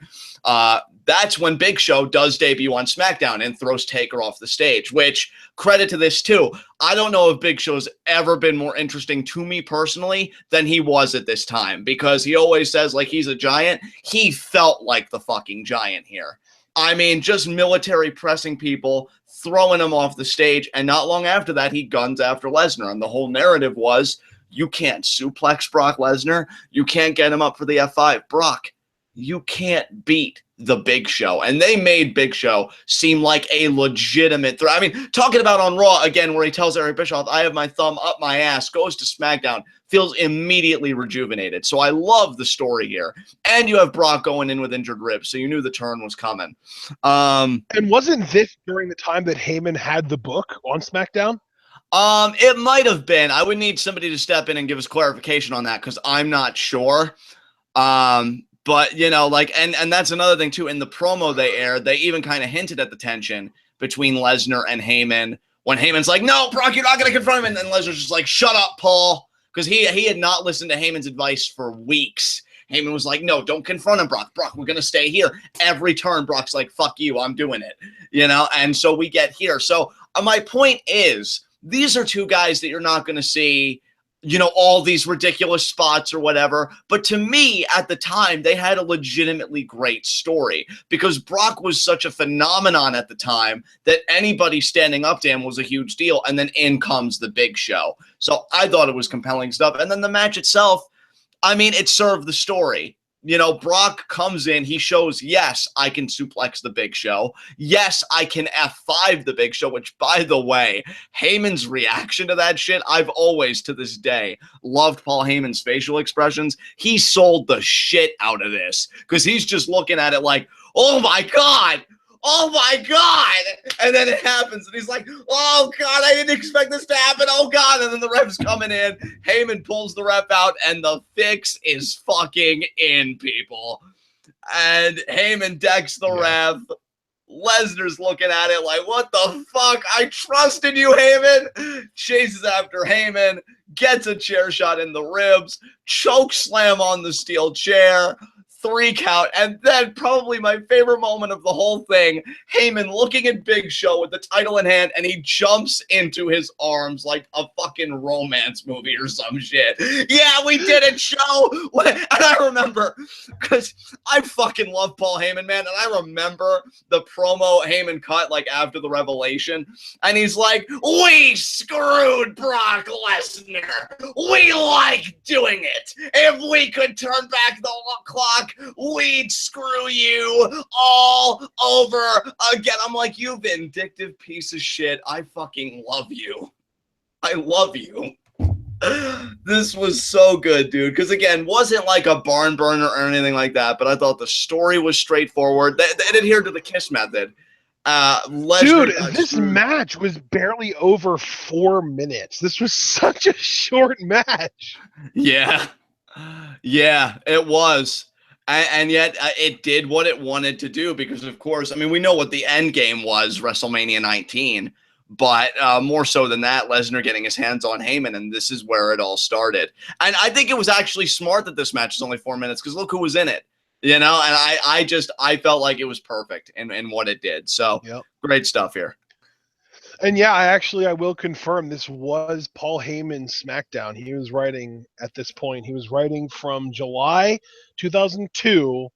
That's when Big Show does debut on SmackDown and throws Taker off the stage, which, credit to this too, I don't know if Big Show's ever been more interesting to me personally than he was at this time, because he always says like he's a giant. He felt like the fucking giant here. I mean, just military pressing people, throwing him off the stage, and not long after that, he guns after Lesnar. And the whole narrative was, you can't suplex Brock Lesnar. You can't get him up for the F5. Brock, you can't beat the Big Show. And they made Big Show seem like a legitimate threat. I mean, talking about on Raw, again, where he tells Eric Bischoff, I have my thumb up my ass, goes to SmackDown, feels immediately rejuvenated. So I love the story here. And you have Brock going in with injured ribs, so you knew the turn was coming. And wasn't this during the time that Heyman had the book on SmackDown? It might have been. I would need somebody to step in and give us clarification on that, because I'm not sure. But, you know, like, and that's another thing, too. In the promo they aired, they even kind of hinted at the tension between Lesnar and Heyman, when Heyman's like, no, Brock, you're not going to confront him. And then Lesnar's just like, shut up, Paul. Because he had not listened to Heyman's advice for weeks. Heyman was like, no, don't confront him, Brock. Brock, we're going to stay here. Every turn, Brock's like, fuck you, I'm doing it. You know, and so we get here. So my point is, these are two guys that you're not going to see, you know, all these ridiculous spots or whatever. But to me, at the time, they had a legitimately great story, because Brock was such a phenomenon at the time that anybody standing up to him was a huge deal. And then in comes the Big Show. So I thought it was compelling stuff. And then the match itself, I mean, it served the story. You know, Brock comes in, he shows, yes, I can suplex the Big Show. Yes, I can F5 the Big Show, which, by the way, Heyman's reaction to that shit, I've always, to this day, loved Paul Heyman's facial expressions. He sold the shit out of this, because he's just looking at it like, oh my God, oh my God. And then it happens, and he's like, oh God, I didn't expect this to happen. Oh God. And then the ref's coming in. Heyman pulls the ref out, and the fix is fucking in, people. And Heyman decks the ref. Lesnar's looking at it like, what the fuck? I trusted you, Heyman. Chases after Heyman, gets a chair shot in the ribs, choke slam on the steel chair, 3 count, and then probably my favorite moment of the whole thing, Heyman looking at Big Show with the title in hand, and he jumps into his arms like a fucking romance movie or some shit. Yeah, we did it, Show! And I remember, because I fucking love Paul Heyman, man, and I remember the promo Heyman cut, like, after the revelation, and he's like, we screwed Brock Lesnar! We like doing it! If we could turn back the clock, we'd screw you all over again. I'm like, you vindictive piece of shit. I fucking love you. I love you. This was so good, dude. Because, again, wasn't like a barn burner or anything like that, but I thought the story was straightforward. They adhered to the KISS method. Dude, this match was barely over 4 minutes. This was such a short match. Yeah. Yeah, it was. And yet it did what it wanted to do, because, of course, I mean, we know what the end game was, WrestleMania 19, but more so than that, Lesnar getting his hands on Heyman, and this is where it all started. And I think it was actually smart that this match is only 4 minutes, because look who was in it, you know? And I felt like it was perfect in what it did. So Great stuff here. And yeah, I will confirm this was Paul Heyman's SmackDown. He was writing at this point. He was writing from July 2002,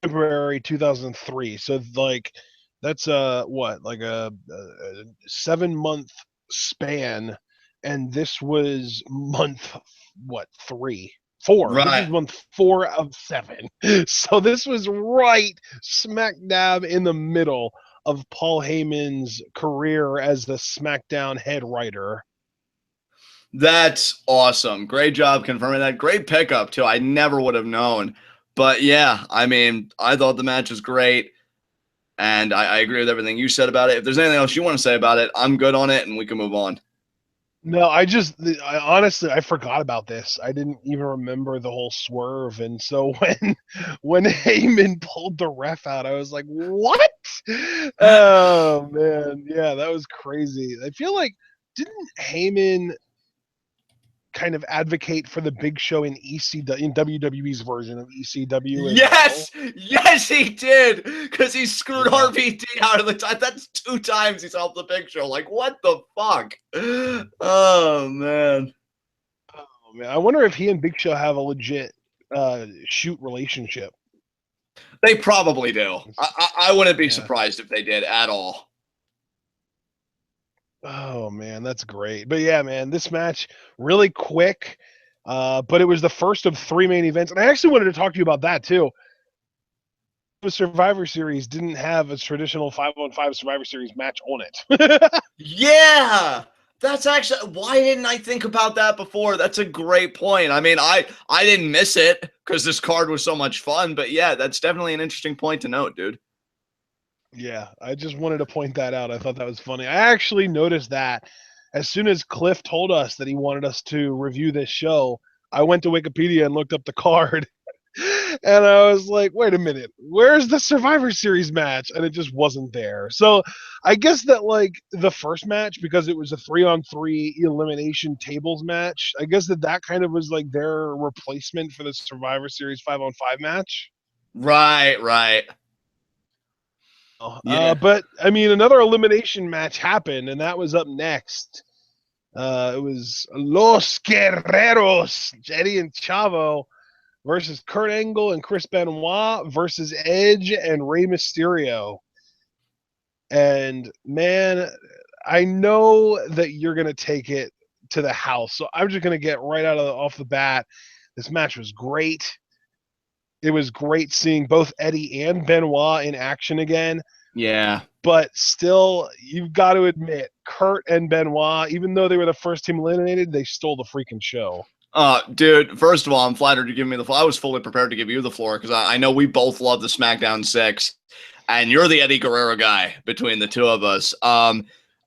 February 2003. So like that's a 7-month span, and this was month 4. Right. This is month 4 of 7. So this was right smack dab in the middle of Paul Heyman's career as the SmackDown head writer. That's awesome. Great job confirming that. Great pickup, too. I never would have known. But, yeah, I mean, I thought the match was great, and I agree with everything you said about it. If there's anything else you want to say about it, I'm good on it, and we can move on. No, honestly, I forgot about this. I didn't even remember the whole swerve, and so when Heyman pulled the ref out, I was like, "What?" Oh man, yeah, that was crazy. I feel like didn't Heyman kind of advocate for the Big Show in in WWE's version of ECW as well? Yes, he did, because he screwed Yeah. RVD out of the time. That's 2 times he's helped the Big Show. Like, what the fuck? Oh man. Oh man, I wonder if he and Big Show have a legit shoot relationship. They probably do. I wouldn't be Yeah. surprised if they did at all. Oh man, that's great. But yeah, man, this match really quick, but it was the first of 3 main events, and I actually wanted to talk to you about that too. The Survivor Series didn't have a traditional 5-on-5 Survivor Series match on it. Yeah. That's actually, why didn't I think about that before? That's a great point. I mean, I didn't miss it because this card was so much fun, but yeah, that's definitely an interesting point to note, dude. Yeah, I just wanted to point that out. I thought that was funny. I actually noticed that as soon as Cliff told us that he wanted us to review this show, I went to Wikipedia and looked up the card. And I was like, wait a minute, where's the Survivor Series match? And it just wasn't there. So I guess that, like, the first match, because it was a 3-on-3 elimination tables match, I guess that kind of was like their replacement for the Survivor Series 5-on-5 match. Right. Yeah. But I mean, another elimination match happened, and that was up next. It was Los Guerreros, Eddie and Chavo, versus Kurt Angle and Chris Benoit versus Edge and Rey Mysterio. And man, I know that you're gonna take it to the house, so I'm just gonna get right off the bat. This match was great. It was great seeing both Eddie and Benoit in action again. Yeah. But still, you've got to admit, Kurt and Benoit, even though they were the first team eliminated, they stole the freaking show. Dude, first of all, I'm flattered you give me the floor. I was fully prepared to give you the floor because I know we both love the SmackDown 6, and you're the Eddie Guerrero guy between the two of us. I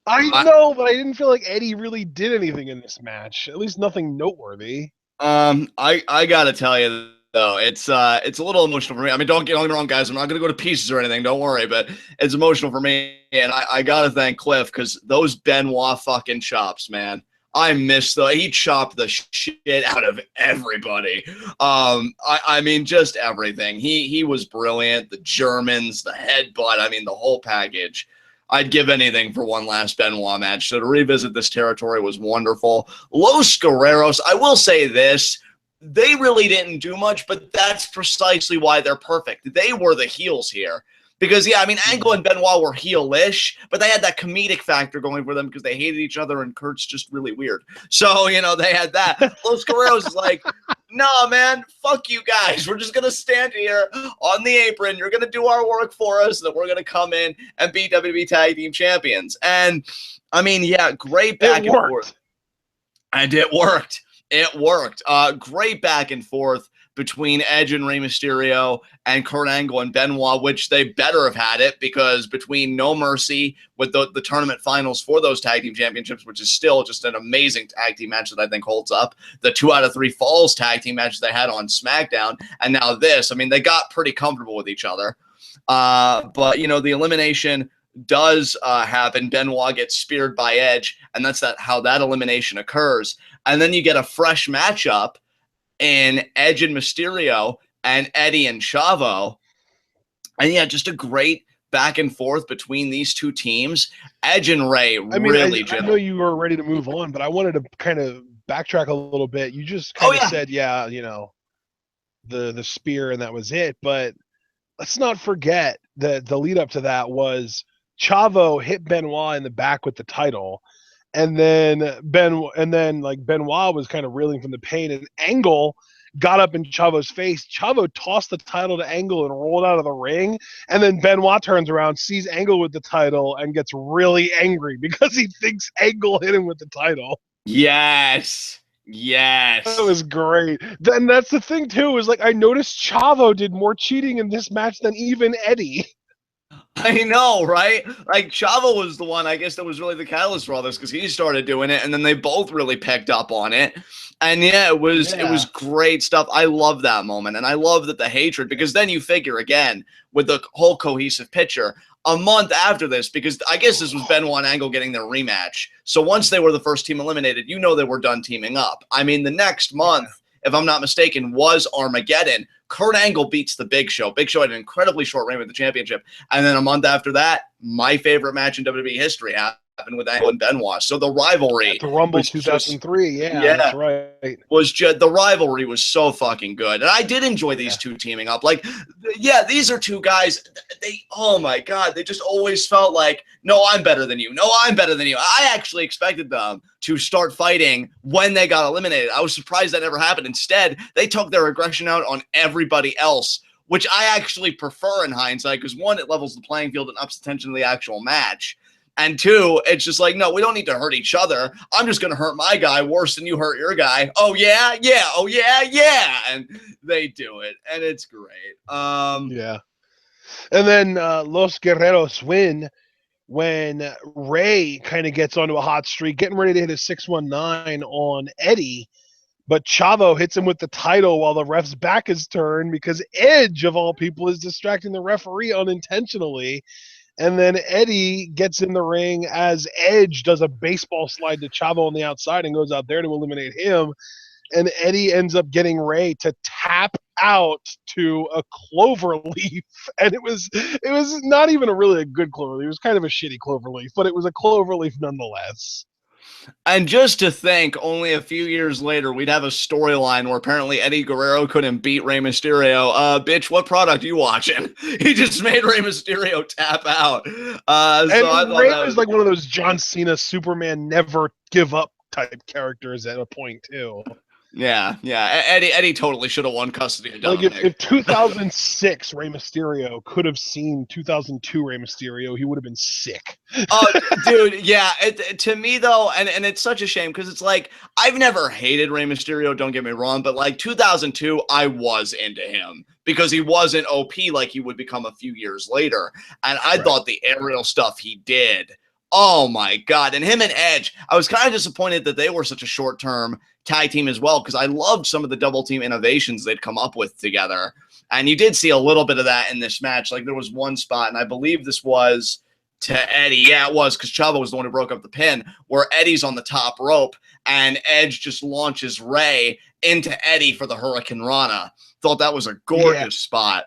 know, but I didn't feel like Eddie really did anything in this match. At least nothing noteworthy. I gotta tell you though, it's a little emotional for me. I mean, don't get me wrong, guys. I'm not gonna go to pieces or anything. Don't worry, but it's emotional for me, and I gotta thank Cliff because those Benoit fucking chops, man. I miss though. He chopped the shit out of everybody. I mean, just everything. He was brilliant. The Germans, the headbutt. I mean, the whole package. I'd give anything for one last Benoit match. So to revisit this territory was wonderful. Los Guerreros, I will say this. They really didn't do much, but that's precisely why they're perfect. They were the heels here. Because, yeah, I mean, Angle and Benoit were heel-ish, but they had that comedic factor going for them because they hated each other, and Kurt's just really weird. So, you know, they had that. Los Guerreros is like, nah, man, fuck you guys. We're just going to stand here on the apron. You're going to do our work for us, and then we're going to come in and be WWE Tag Team Champions. And, I mean, yeah, great back and forth. And it worked. It worked. Great back and forth between Edge and Rey Mysterio and Kurt Angle and Benoit, which they better have had it because between No Mercy with the tournament finals for those tag team championships, which is still just an amazing tag team match that I think holds up, the 2 out of 3 Falls tag team match they had on SmackDown, and now this, I mean, they got pretty comfortable with each other. But, you know, the elimination does happen. Benoit gets speared by Edge, and that's how that elimination occurs. And then you get a fresh matchup in Edge and Mysterio and Eddie and Chavo. And yeah, just a great back and forth between these two teams. Edge and Rey really I know you were ready to move on, but I wanted to kind of backtrack a little bit. You just kind of said, yeah, you know, the spear and that was it. But let's not forget that the lead up to that was Chavo hit Benoit in the back with the title. And then Benoit was kind of reeling from the pain, and Angle got up in Chavo's face. Chavo tossed the title to Angle and rolled out of the ring. And then Benoit turns around, sees Angle with the title, and gets really angry because he thinks Angle hit him with the title. Yes. That was great. Then that's the thing too, is like I noticed Chavo did more cheating in this match than even Eddie. I know, right? Like, Chavo was the one, I guess, that was really the catalyst for all this, because he started doing it, and then they both really picked up on it. And yeah, it was great stuff. I love that moment, and I love that the hatred, because then you figure, again, with the whole cohesive picture, a month after this, because I guess this was Benoit and Angle getting their rematch. So once they were the first team eliminated, you know they were done teaming up. I mean, the next month, if I'm not mistaken, was Armageddon. Kurt Angle beats the Big Show. Big Show had an incredibly short reign with the championship. And then a month after that, my favorite match in WWE history happened with Angle and Benoit. So the rivalry. At the Rumble 2003, that's right. Was just, the rivalry was so fucking good. And I did enjoy these two teaming up. Like, yeah, these are two guys. They, oh my God, they just always felt like, no, I'm better than you. No, I'm better than you. I actually expected them to start fighting when they got eliminated. I was surprised that never happened. Instead, they took their aggression out on everybody else, which I actually prefer in hindsight, because one, it levels the playing field and ups the tension of the actual match. And two, it's just like, no, we don't need to hurt each other. I'm just going to hurt my guy worse than you hurt your guy. Oh, yeah, yeah, oh, yeah, yeah. And they do it, and it's great. Yeah. And then Los Guerreros win when Ray kind of gets onto a hot streak, getting ready to hit a 619 on Eddie. But Chavo hits him with the title while the ref's back is turned, because Edge, of all people, is distracting the referee unintentionally. And then Eddie gets in the ring as Edge does a baseball slide to Chavo on the outside and goes out there to eliminate him. And Eddie ends up getting Ray to tap out to a clover leaf. And it was not even really a good clover leaf. It was kind of a shitty clover leaf, but it was a clover leaf nonetheless. And just to think, only a few years later, we'd have a storyline where apparently Eddie Guerrero couldn't beat Rey Mysterio. Bitch, what product are you watching? He just made Rey Mysterio tap out. And Rey was like one of those John Cena, Superman, never give up type characters at a point, too. Yeah. Eddie totally should have won custody of Dominic. Like if 2006 Rey Mysterio could have seen 2002 Rey Mysterio, he would have been sick. Oh, dude, yeah. To me, though, and it's such a shame, because it's like, I've never hated Rey Mysterio, don't get me wrong, but like 2002, I was into him because he wasn't OP like he would become a few years later. And I thought the aerial stuff he did, oh my God. And him and Edge, I was kind of disappointed that they were such a short-term tag team as well, because I loved some of the double team innovations they'd come up with together. And you did see a little bit of that in this match. Like, there was one spot, and I believe this was to Eddie. Yeah, it was, because Chavo was the one who broke up the pin, where Eddie's on the top rope and Edge just launches Ray into Eddie for the Hurricane Rana. Thought that was a gorgeous spot.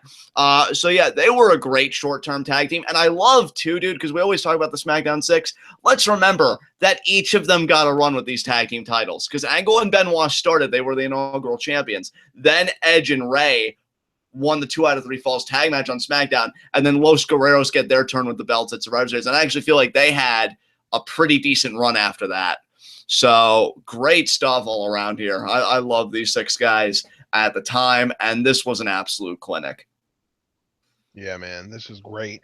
So yeah, they were a great short-term tag team. And I love too, dude, because we always talk about the SmackDown 6. Let's remember that each of them got a run with these tag team titles, because Angle and Benoit started. They were the inaugural champions. Then Edge and Ray won the 2 out of 3 falls tag match on SmackDown. And then Los Guerreros get their turn with the belts at Survivor Series. And I actually feel like they had a pretty decent run after that. So great stuff all around here. I love these 6 guys at the time, and this was an absolute clinic. Yeah, man, this is great.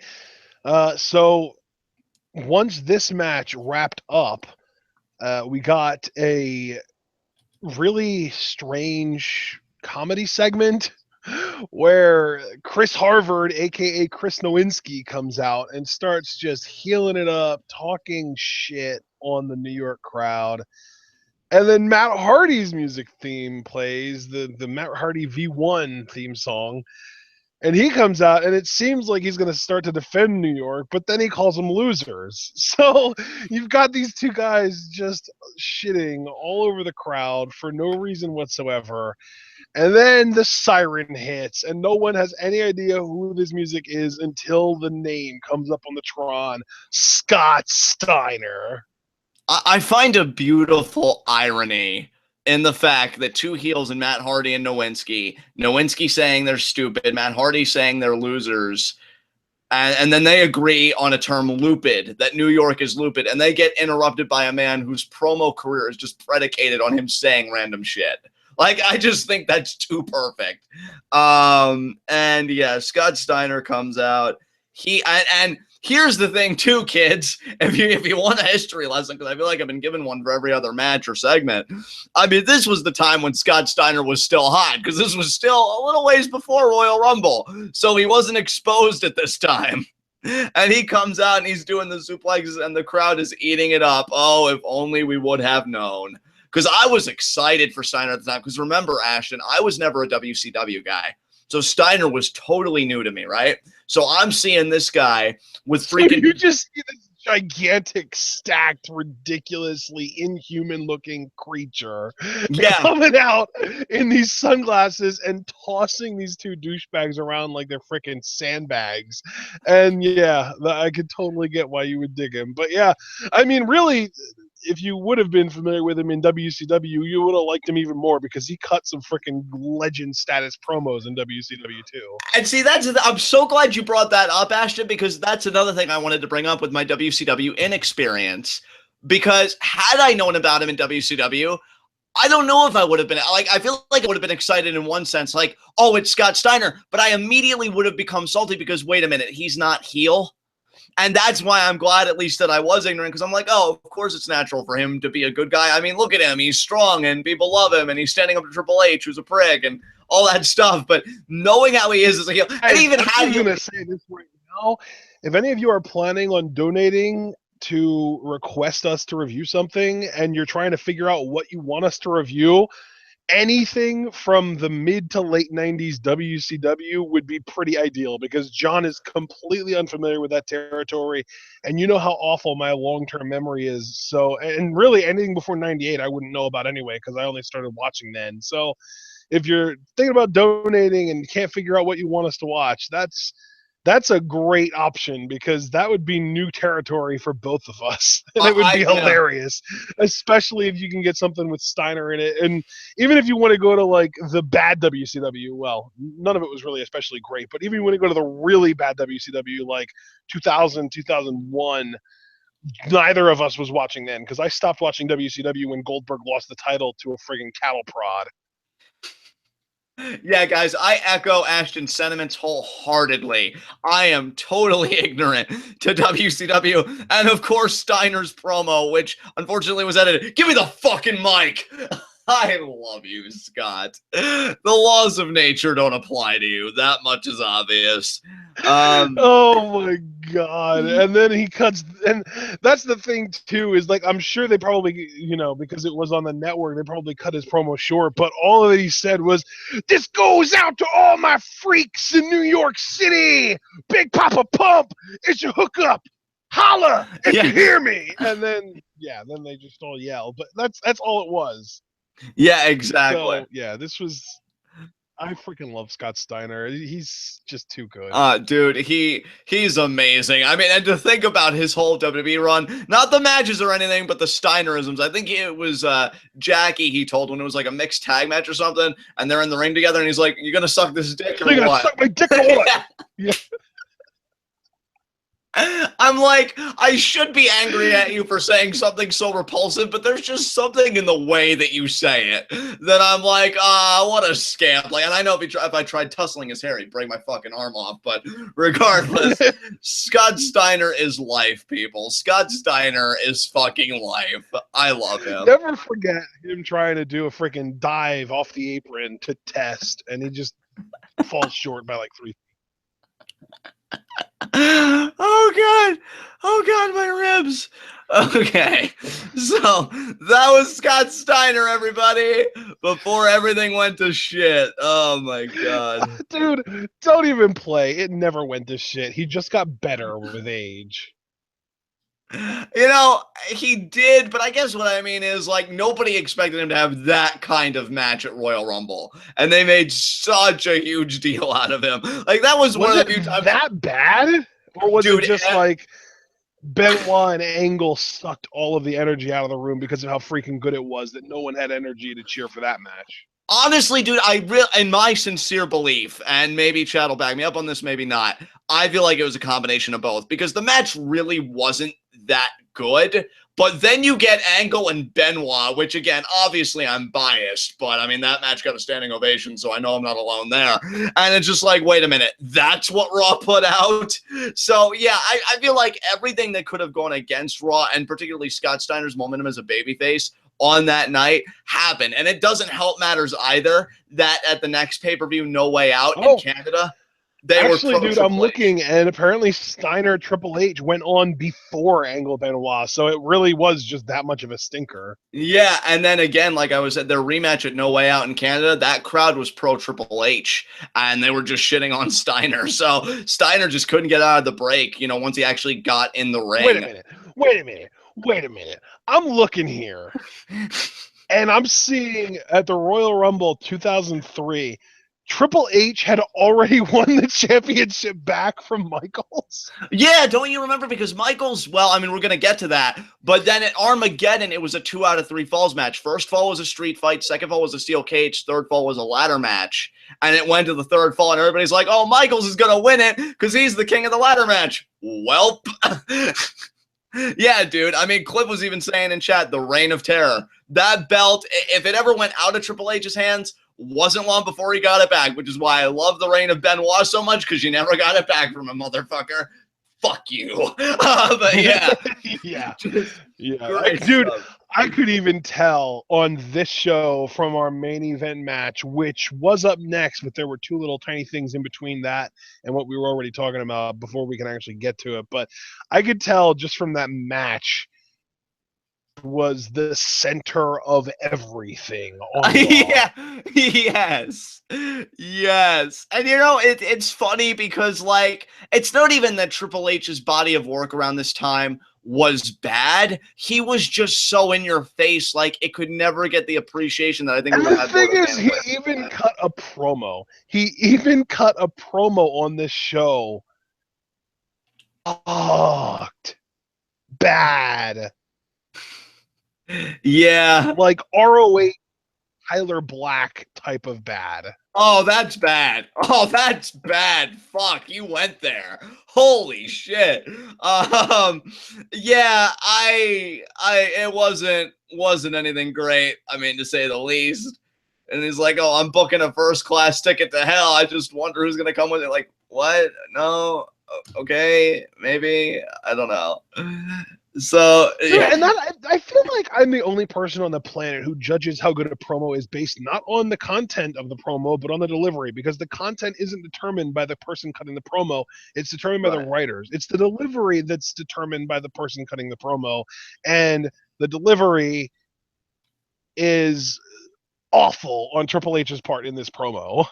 So once this match wrapped up, we got a really strange comedy segment where Chris Harvard, aka Chris Nowinski, comes out and starts just healing it up, talking shit on the New York crowd. And then Matt Hardy's music theme plays, the Matt Hardy V1 theme song. And he comes out, and it seems like he's going to start to defend New York, but then he calls them losers. So you've got these two guys just shitting all over the crowd for no reason whatsoever. And then the siren hits, and no one has any idea who this music is until the name comes up on the Tron, Scott Steiner. I find a beautiful irony in the fact that 2 heels in Matt Hardy and Nowinski saying they're stupid, Matt Hardy saying they're losers, and then they agree on a term, lupid, that New York is lupid, and they get interrupted by a man whose promo career is just predicated on him saying random shit. Like, I just think that's too perfect. And yeah, Scott Steiner comes out. And here's the thing too, kids. If you want a history lesson, because I feel like I've been given one for every other match or segment. I mean, this was the time when Scott Steiner was still hot, because this was still a little ways before Royal Rumble. So he wasn't exposed at this time. And he comes out and he's doing the suplexes and the crowd is eating it up. Oh, if only we would have known. Because I was excited for Steiner at the time. Because remember, Ashton, I was never a WCW guy. So Steiner was totally new to me, right? So I'm seeing this guy with freaking... So you just see this gigantic, stacked, ridiculously inhuman-looking creature coming out in these sunglasses and tossing these two douchebags around like they're freaking sandbags. And yeah, I could totally get why you would dig him. But yeah, I mean, really, if you would have been familiar with him in WCW, you would have liked him even more because he cut some freaking legend status promos in WCW too. And see, I'm so glad you brought that up, Ashton, because that's another thing I wanted to bring up with my WCW inexperience. Because had I known about him in WCW, I don't know if I would have been like, I feel like I would have been excited in one sense, like, oh, it's Scott Steiner, but I immediately would have become salty because wait a minute, he's not heel. And that's why I'm glad at least that I was ignorant, because I'm like, oh, of course it's natural for him to be a good guy. I mean, look at him. He's strong and people love him and he's standing up to Triple H, who's a prick and all that stuff. But knowing how he is as a heel, and even how I'm going to say this right now, if any of you are planning on donating to request us to review something and you're trying to figure out what you want us to review, anything from the mid to late 90s WCW would be pretty ideal because John is completely unfamiliar with that territory and you know how awful my long-term memory is. So, and really anything before 98 I wouldn't know about anyway because I only started watching then. So if you're thinking about donating and can't figure out what you want us to watch, that's a great option because that would be new territory for both of us. And it would be hilarious, especially if you can get something with Steiner in it. And even if you want to go to like the bad WCW, well, none of it was really especially great, but even if you want to go to the really bad WCW, like 2000, 2001, neither of us was watching then because I stopped watching WCW when Goldberg lost the title to a friggin' cattle prod. Yeah, guys, I echo Ashton's sentiments wholeheartedly. I am totally ignorant to WCW. And of course, Steiner's promo, which unfortunately was edited. Give me the fucking mic. I love you, Scott. The laws of nature don't apply to you. That much is obvious. Oh my god. And then he cuts, and that's the thing too, is like I'm sure they probably, you know, because it was on the network, they probably cut his promo short, but all that he said was, "This goes out to all my freaks in New York City. Big Papa Pump, it's your hookup. Holla if you hear me." And then then they just all yell. But that's all it was. Yeah, exactly. So, yeah, this was... I freaking love Scott Steiner. He's just too good. Dude, he's amazing. I mean, and to think about his whole WWE run, not the matches or anything, but the Steinerisms. I think it was Jackie he told when it was like a mixed tag match or something, and they're in the ring together, and he's like, "You gonna suck this dick or what?" You gonna suck my dick or what? Yeah. I'm like, I should be angry at you for saying something so repulsive, but there's just something in the way that you say it that I'm like, what a scamp. Like, and I know if I tried tussling his hair, he'd break my fucking arm off. But regardless, Scott Steiner is life, people. Scott Steiner is fucking life. I love him. Never forget him trying to do a freaking dive off the apron to test, and he just falls short by like 3 feet. Oh god, my ribs. Okay, so that was Scott Steiner, everybody, before everything went to shit. Oh my god. Dude, don't even play. It never went to shit. He just got better with age. You know, he did, but I guess what I mean is, like, nobody expected him to have that kind of match at Royal Rumble, and they made such a huge deal out of him. Like, that was one of the few times... that bad? Or was it just like Benoit and Angle sucked all of the energy out of the room because of how freaking good it was that no one had energy to cheer for that match? Honestly, dude, in my sincere belief, and maybe Chad will back me up on this, maybe not, I feel like it was a combination of both, because the match really wasn't that good, but then you get Angle and Benoit, which, again, obviously I'm biased, but, I mean, that match got a standing ovation, so I know I'm not alone there, and it's just like, wait a minute, that's what Raw put out? So, yeah, I feel like everything that could have gone against Raw, and particularly Scott Steiner's momentum as a babyface, on that night happened. And it doesn't help matters either that at the next pay-per-view, No Way Out in Canada. Actually, dude, I'm looking, and apparently Steiner Triple H went on before Angle Benoit, so it really was just that much of a stinker. Yeah, and then again, like I was at their rematch at No Way Out in Canada, that crowd was pro Triple H, and they were just shitting on Steiner. So Steiner just couldn't get out of the break, once he actually got in the ring. Wait a minute. I'm looking here, and I'm seeing at the Royal Rumble 2003, Triple H had already won the championship back from Michaels. Yeah, don't you remember? Because Michaels, well, I mean, we're going to get to that. But then at Armageddon, it was a 2 out of 3 falls match. First fall was a street fight. Second fall was a steel cage. Third fall was a ladder match. And it went to the third fall, and everybody's like, oh, Michaels is going to win it because he's the king of the ladder match. Welp. Yeah, dude. I mean, Cliff was even saying in chat, the reign of terror. That belt, if it ever went out of Triple H's hands, wasn't long before he got it back, which is why I love the reign of Benoit so much, because you never got it back from a motherfucker. Fuck you. But yeah. Yeah. Dude, stuff. I could even tell on this show from our main event match, which was up next, but there were 2 little tiny things in between that and what we were already talking about before we can actually get to it. But I could tell just from that match was the center of everything. Yeah, yes. And it's funny because it's not even that Triple H's body of work around this time was bad. He was just so in your face, it could never get the appreciation that I think. And the thing is, he even cut a promo. He even cut a promo on this show. Bad. Yeah. Like ROH Tyler Black type of bad. Oh, that's bad. Oh, that's bad. Fuck, you went there. Holy shit. Yeah, it wasn't anything great. I mean, to say the least. And he's like, oh, I'm booking a first class ticket to hell. I just wonder who's gonna come with it. Like, what? No. Okay, maybe. I don't know. So yeah, and I feel like I'm the only person on the planet who judges how good a promo is based not on the content of the promo, but on the delivery, because the content isn't determined by the person cutting the promo. It's determined by the writers. It's the delivery that's determined by the person cutting the promo, and the delivery is awful on Triple H's part in this promo.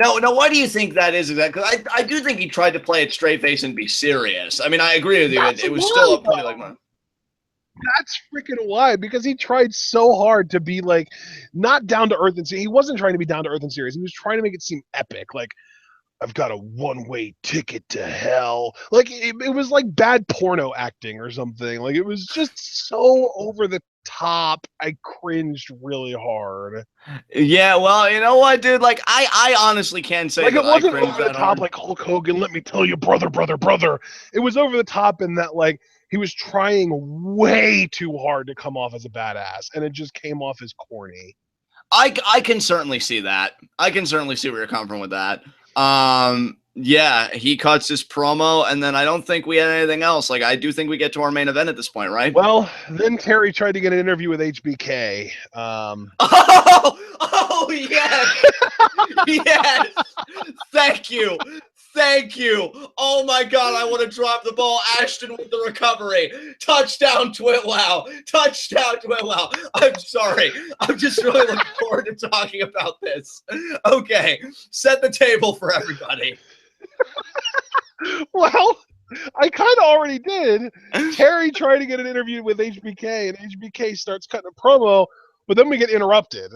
Now, why do you think that is exactly? Because I do think he tried to play it straight face and be serious. I mean, I agree with you. It was still a pretty That's freaking why, because he tried so hard to be not down to earth and serious. He wasn't trying to be down to earth and serious. He was trying to make it seem epic. Like, I've got a one-way ticket to hell. Like it was like bad porno acting or something. Like it was just so over the top. I cringed really hard. Yeah, well, you know what, dude? I honestly can say it wasn't over the top like Hulk Hogan. Let me tell you, brother. It was over the top in that he was trying way too hard to come off as a badass, and it just came off as corny. I can certainly see that. I can certainly see where you're coming from with that. Yeah, he cuts his promo, and then I don't think we had anything else. I do think we get to our main event at this point, right? Well, then Terry tried to get an interview with HBK. Oh yes, yes. Thank you. Oh my God, I want to drop the ball. Ashton with the recovery. Touchdown, TWitWoW. I'm sorry. I'm just really looking forward to talking about this. Okay, set the table for everybody. Well, I kind of already did. Terry tried to get an interview with HBK, and HBK starts cutting a promo, but then we get interrupted.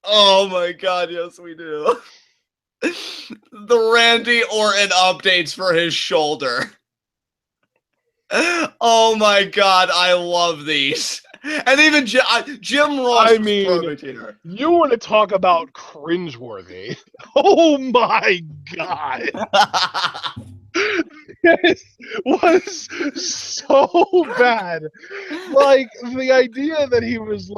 Oh my God, yes we do. The Randy Orton updates for his shoulder. Oh my God, I love these. And even Jim Ross. I mean, you want to talk about cringeworthy? Oh my God. This was so bad. The idea that he was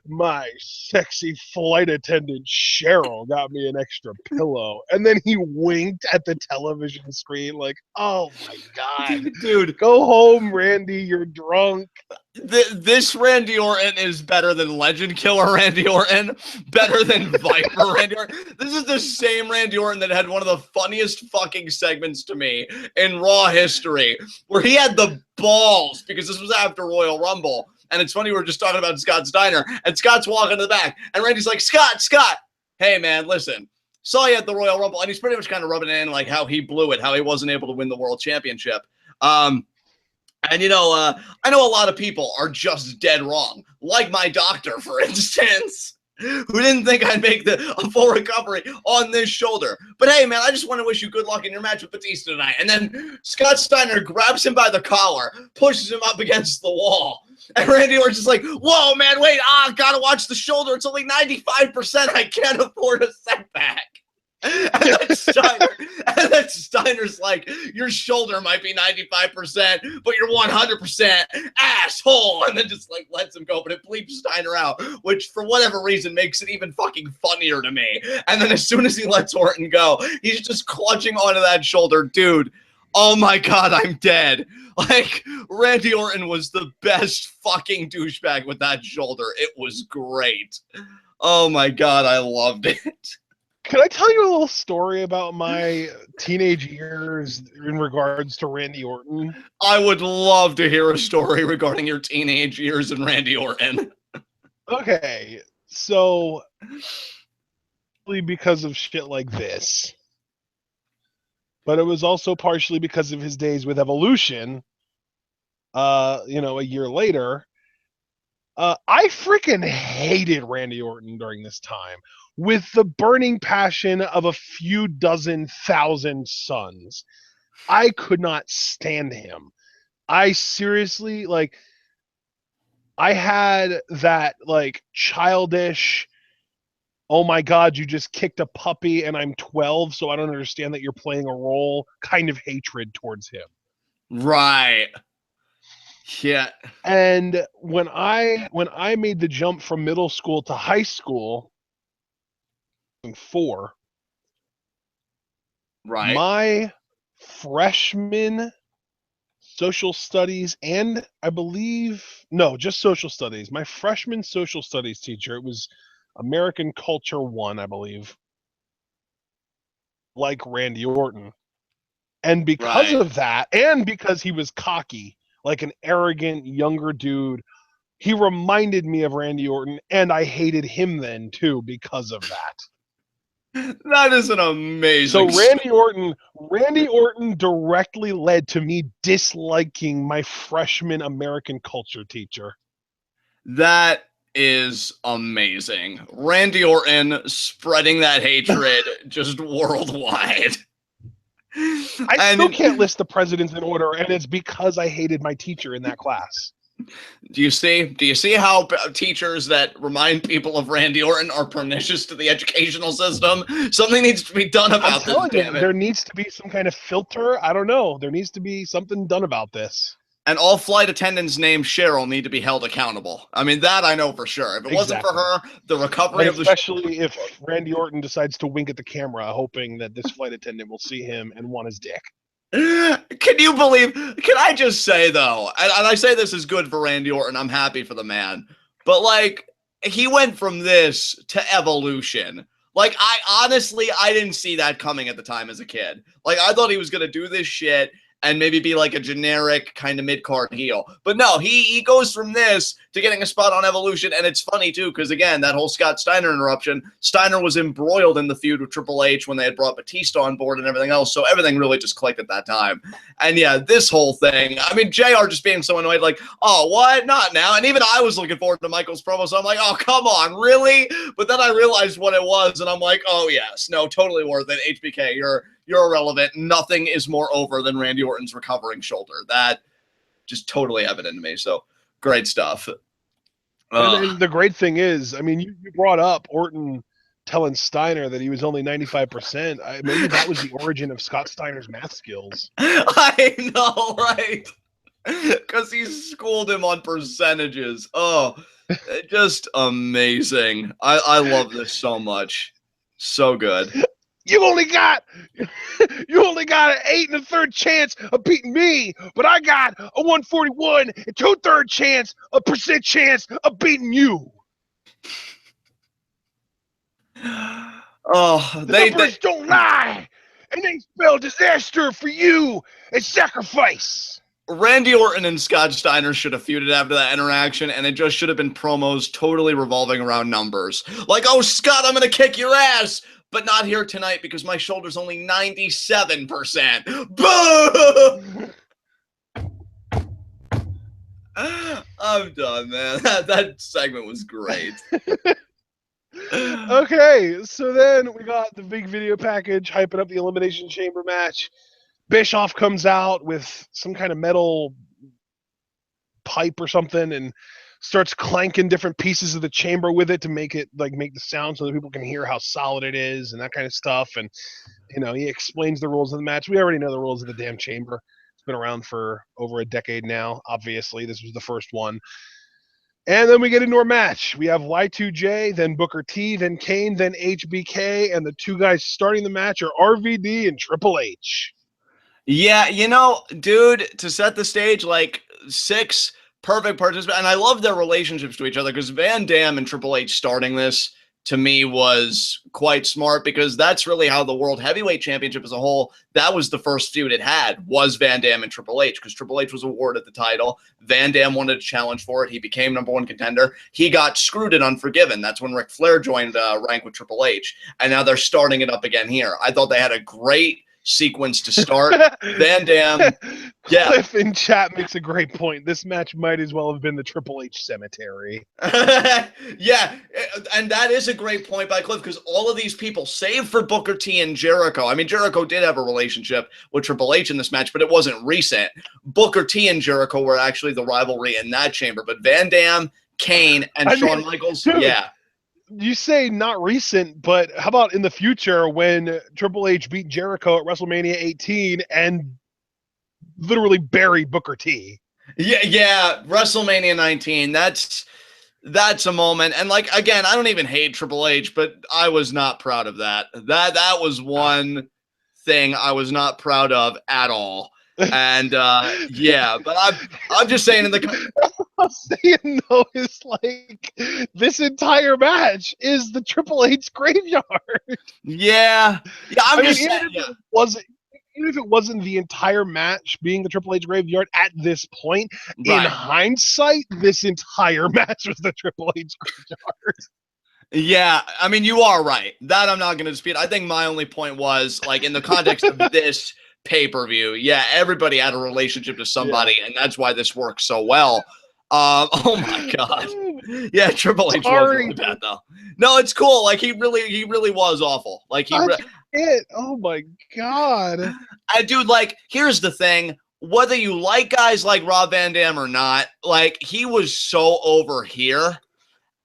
my sexy flight attendant Cheryl got me an extra pillow, and then he winked at the television screen oh my God, dude, go home, Randy, you're drunk. This Randy Orton is better than Legend Killer Randy Orton, better than Viper Randy Orton. This is the same Randy Orton that had one of the funniest fucking segments to me in Raw history, where he had the balls, because this was after Royal Rumble. And it's funny, we were just talking about Scott Steiner, and Scott's walking to the back, and Randy's like, Scott, hey man, listen, saw you at the Royal Rumble, and he's pretty much kind of rubbing it in like how he blew it, how he wasn't able to win the world championship. And, you know, I know a lot of people are just dead wrong, like my doctor, for instance, who didn't think I'd make a full recovery on this shoulder. But, hey, man, I just want to wish you good luck in your match with Batista tonight. And then Scott Steiner grabs him by the collar, pushes him up against the wall. And Randy Orton's just like, whoa, man, wait, gotta watch the shoulder. It's only 95%. I can't afford a setback. And then Steiner's like, your shoulder might be 95%, but you're 100% asshole. And then just like lets him go, but it bleeps Steiner out, which for whatever reason makes it even fucking funnier to me. And then as soon as he lets Orton go, he's just clutching onto that shoulder. Dude, oh my God, I'm dead. Like, Randy Orton was the best fucking douchebag with that shoulder. It was great. Oh my God, I loved it. Can I tell you a little story about my teenage years in regards to Randy Orton? I would love to hear a story regarding your teenage years in Randy Orton. Okay, so because of shit like this, but it was also partially because of his days with Evolution, you know, a year later. I freaking hated Randy Orton during this time with the burning passion of a few dozen thousand suns. I could not stand him. I seriously, like, I had that, like, childish, oh my God, you just kicked a puppy and I'm 12, so I don't understand that you're playing a role kind of hatred towards him. Right. Yeah. And when I made the jump from middle school to high school, 4, right, my freshman social studies and I believe just social studies. My freshman social studies teacher, it was American Culture 1, I believe, like Randy Orton. And because of that, and because he was cocky, like an arrogant younger dude, he reminded me of Randy Orton, and I hated him then too because of that. That is an amazing. So Randy Orton directly led to me disliking my freshman American culture teacher. That is amazing. Randy Orton spreading that hatred just worldwide. I still can't list the presidents in order, and it's because I hated my teacher in that class. Do you see how teachers that remind people of Randy Orton are pernicious to the educational system? Something needs to be done about this, damn it. There needs to be some kind of filter. I don't know. There needs to be something done about this. And all flight attendants named Cheryl need to be held accountable. I mean, that I know for sure. If it wasn't for her, the recovery of the... Especially if Randy Orton decides to wink at the camera, hoping that this flight attendant will see him and want his dick. Can you believe? Can I just say, though, and I say this is good for Randy Orton. I'm happy for the man. But, like, he went from this to Evolution. Like, I didn't see that coming at the time as a kid. Like, I thought he was going to do this shit and maybe be like a generic kind of mid-card heel. But no, he goes from this to getting a spot on Evolution, and it's funny, too, because, again, that whole Scott Steiner interruption, Steiner was embroiled in the feud with Triple H when they had brought Batista on board and everything else, so everything really just clicked at that time. And, yeah, this whole thing, I mean, JR just being so annoyed, like, oh, what? Not now. And even I was looking forward to Michael's promo, so I'm like, oh, come on, really? But then I realized what it was, and I'm like, oh, yes, no, totally worth it. HBK, you're irrelevant. Nothing is more over than Randy Orton's recovering shoulder. That just totally evident to me. So great stuff. And the great thing is, I mean, you brought up Orton telling Steiner that he was only 95%. Maybe that was the origin of Scott Steiner's math skills. I know, right? Because he schooled him on percentages. Oh, just amazing. I love this so much. So good. You only got you only got an 8 1/3 chance of beating me, but I got a 141 and 2/3 chance of beating you. Oh, The numbers don't lie, and they spell disaster for you and sacrifice. Randy Orton and Scott Steiner should have feuded after that interaction, and it just should have been promos totally revolving around numbers. Like, oh, Scott, I'm going to kick your ass, but not here tonight because my shoulder's only 97%. Boo! I'm done, man. That segment was great. Okay, so then we got the big video package hyping up the Elimination Chamber match. Bischoff comes out with some kind of metal pipe or something and starts clanking different pieces of the chamber with it to make it make the sound so that people can hear how solid it is and that kind of stuff. And he explains the rules of the match. We already know the rules of the damn chamber. It's been around for over a decade now. Obviously, this was the first one. And then we get into our match. We have Y2J, then Booker T, then Kane, then HBK, and the two guys starting the match are RVD and Triple H. Yeah, dude, to set the stage, 6 perfect participants, and I love their relationships to each other because Van Dam and Triple H starting this, to me, was quite smart because that's really how the World Heavyweight Championship as a whole, that was the first feud it had, was Van Dam and Triple H, because Triple H was awarded the title. Van Dam wanted to challenge for it. He became #1 contender. He got screwed at Unforgiven. That's when Ric Flair joined rank with Triple H, and now they're starting it up again here. I thought they had a great sequence to start. Van Dam. Yeah. Cliff in chat makes a great point. This match might as well have been the Triple H cemetery. Yeah, and that is a great point by Cliff because all of these people, save for Booker T and Jericho, I mean, Jericho did have a relationship with Triple H in this match, but it wasn't recent. Booker T and Jericho were actually the rivalry in that chamber, but Van Dam, Kane, and Shawn Michaels, dude, yeah. You say not recent, but how about in the future when Triple H beat Jericho at WrestleMania 18 and literally buried Booker T? Yeah, WrestleMania 19. That's a moment. And again, I don't even hate Triple H, but I was not proud of that. That was one thing I was not proud of at all. And yeah, but I'm just saying I'm saying though is this entire match is the Triple H graveyard. Yeah, I'm just saying. Even if it wasn't the entire match being the Triple H graveyard at this point, right, in hindsight, this entire match was the Triple H graveyard. Yeah, I mean, you are right. That I'm not going to dispute. I think my only point was, in the context of this pay-per-view, yeah, everybody had a relationship to somebody, and that's why this works so well. Oh my God. Yeah, Triple H was really bad though. No, it's cool. He really was awful. Oh my God. Dude, here's the thing. Whether you like guys like Rob Van Dam or not, he was so over here.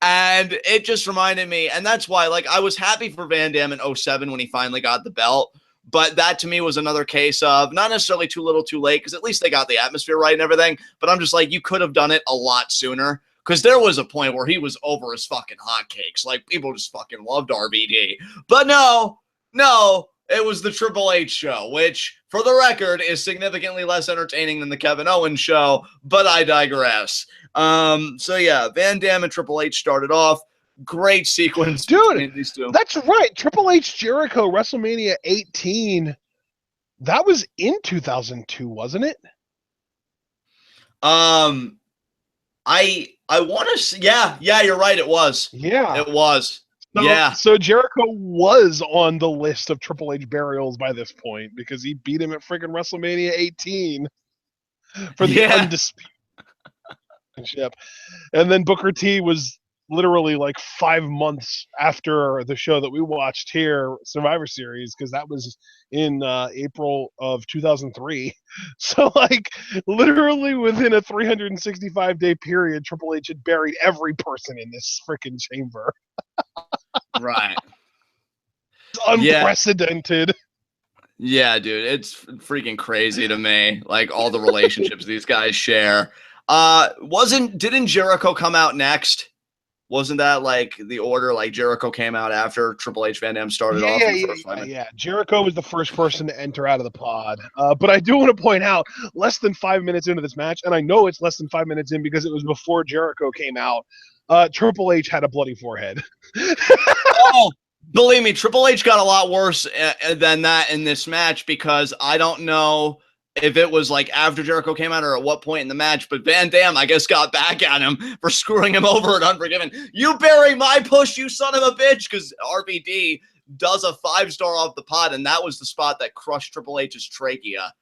And it just reminded me, and that's why, I was happy for Van Dam in 2007 when he finally got the belt. But that to me was another case of not necessarily too little too late, because at least they got the atmosphere right and everything. But I'm just you could have done it a lot sooner, because there was a point where he was over as fucking hotcakes. People just fucking loved RVD. But no, it was the Triple H show, which, for the record, is significantly less entertaining than the Kevin Owens show. But I digress. So yeah, Van Dam and Triple H started off. Great sequence, dude. These two. That's right. Triple H Jericho WrestleMania 18. That was in 2002, wasn't it? I want to see. Yeah, you're right. It was. Yeah, it was. So Jericho was on the list of Triple H burials by this point because he beat him at freaking WrestleMania 18 for the undisputed championship, and then Booker T was literally 5 months after the show that we watched here, Survivor Series, because that was in April of 2003. So literally within a 365-day period, Triple H had buried every person in this freaking chamber. Right. It's unprecedented. Yeah, dude, it's freaking crazy to me. All the relationships these guys share. Didn't Jericho come out next? Wasn't that like the order? Like Jericho came out after Triple H, Van Dam started off in the first 5 minutes. Yeah. Jericho was the first person to enter out of the pod. But I do want to point out, less than 5 minutes into this match, and I know it's less than 5 minutes in because it was before Jericho came out, Triple H had a bloody forehead. Oh, believe me, Triple H got a lot worse than that in this match, because I don't know if it was like after Jericho came out or at what point in the match, but Van Dam, I guess, got back at him for screwing him over at Unforgiven. You bury my push, you son of a bitch, because RVD does a 5-star off the pod, and that was the spot that crushed Triple H's trachea.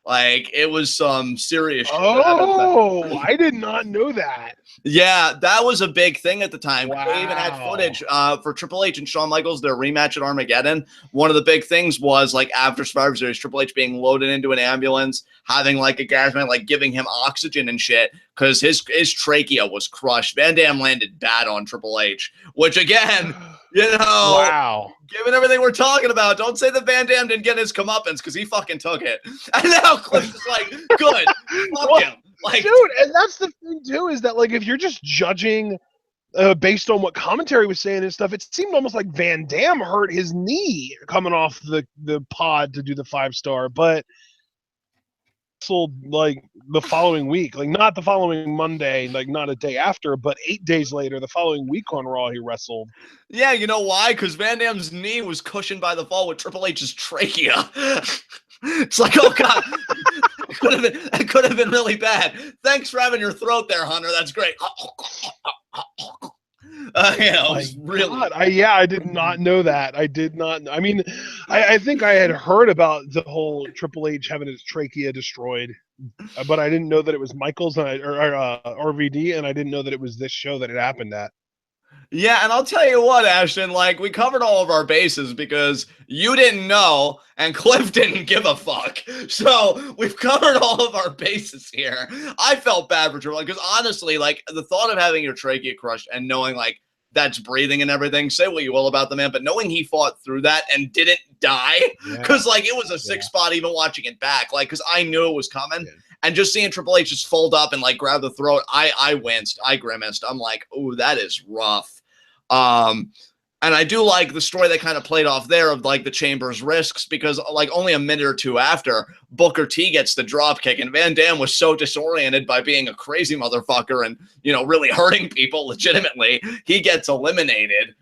Like, it was some serious shit. Oh, I did not know that. Yeah, that was a big thing at the time. Wow. They even had footage for Triple H and Shawn Michaels, their rematch at Armageddon. One of the big things was, like, after Survivor Series, Triple H being loaded into an ambulance, having, like, a gas man, like, giving him oxygen and shit, because his trachea was crushed. Van Dam landed bad on Triple H, which, again, you know, wow. Given everything we're talking about, don't say that Van Dam didn't get his comeuppance, because he fucking took it. And now Cliff's just like, good, fuck him. Like, dude, and that's the thing too, is that, like, if you're just judging based on what commentary was saying and stuff, it seemed almost like Van Dam hurt his knee coming off the pod to do the 5-star, but wrestled like the following week, like not the following Monday, like not a day after, but 8 days later, the following week on Raw, he wrestled. Yeah, you know why? Because Van Dam's knee was cushioned by the fall with Triple H's trachea. It's like, oh god, it could have been really bad. Thanks for having your throat there, Hunter. That's great. Yeah, it was really. I did not know that. I did not. I mean, I think I had heard about the whole Triple H having his trachea destroyed, but I didn't know that it was Michaels or RVD, and I didn't know that it was this show that it happened at. Yeah, and I'll tell you what, Ashton, like, we covered all of our bases because you didn't know and Cliff didn't give a fuck. So we've covered all of our bases here. I felt bad for Triple H because honestly, like, the thought of having your trachea crushed and knowing, like, that's breathing and everything, say what you will about the man, but knowing he fought through that and didn't die, because, like, it was a sick spot even watching it back, like, because I knew it was coming. Yeah. And just seeing Triple H just fold up and, like, grab the throat, I winced. I grimaced. I'm like, oh, that is rough. And I do like the story that kind of played off there of, like, the Chamber's risks, because, like, only a minute or two after, Booker T gets the drop kick, and Van Dam was so disoriented by being a crazy motherfucker and, you know, really hurting people legitimately, he gets eliminated.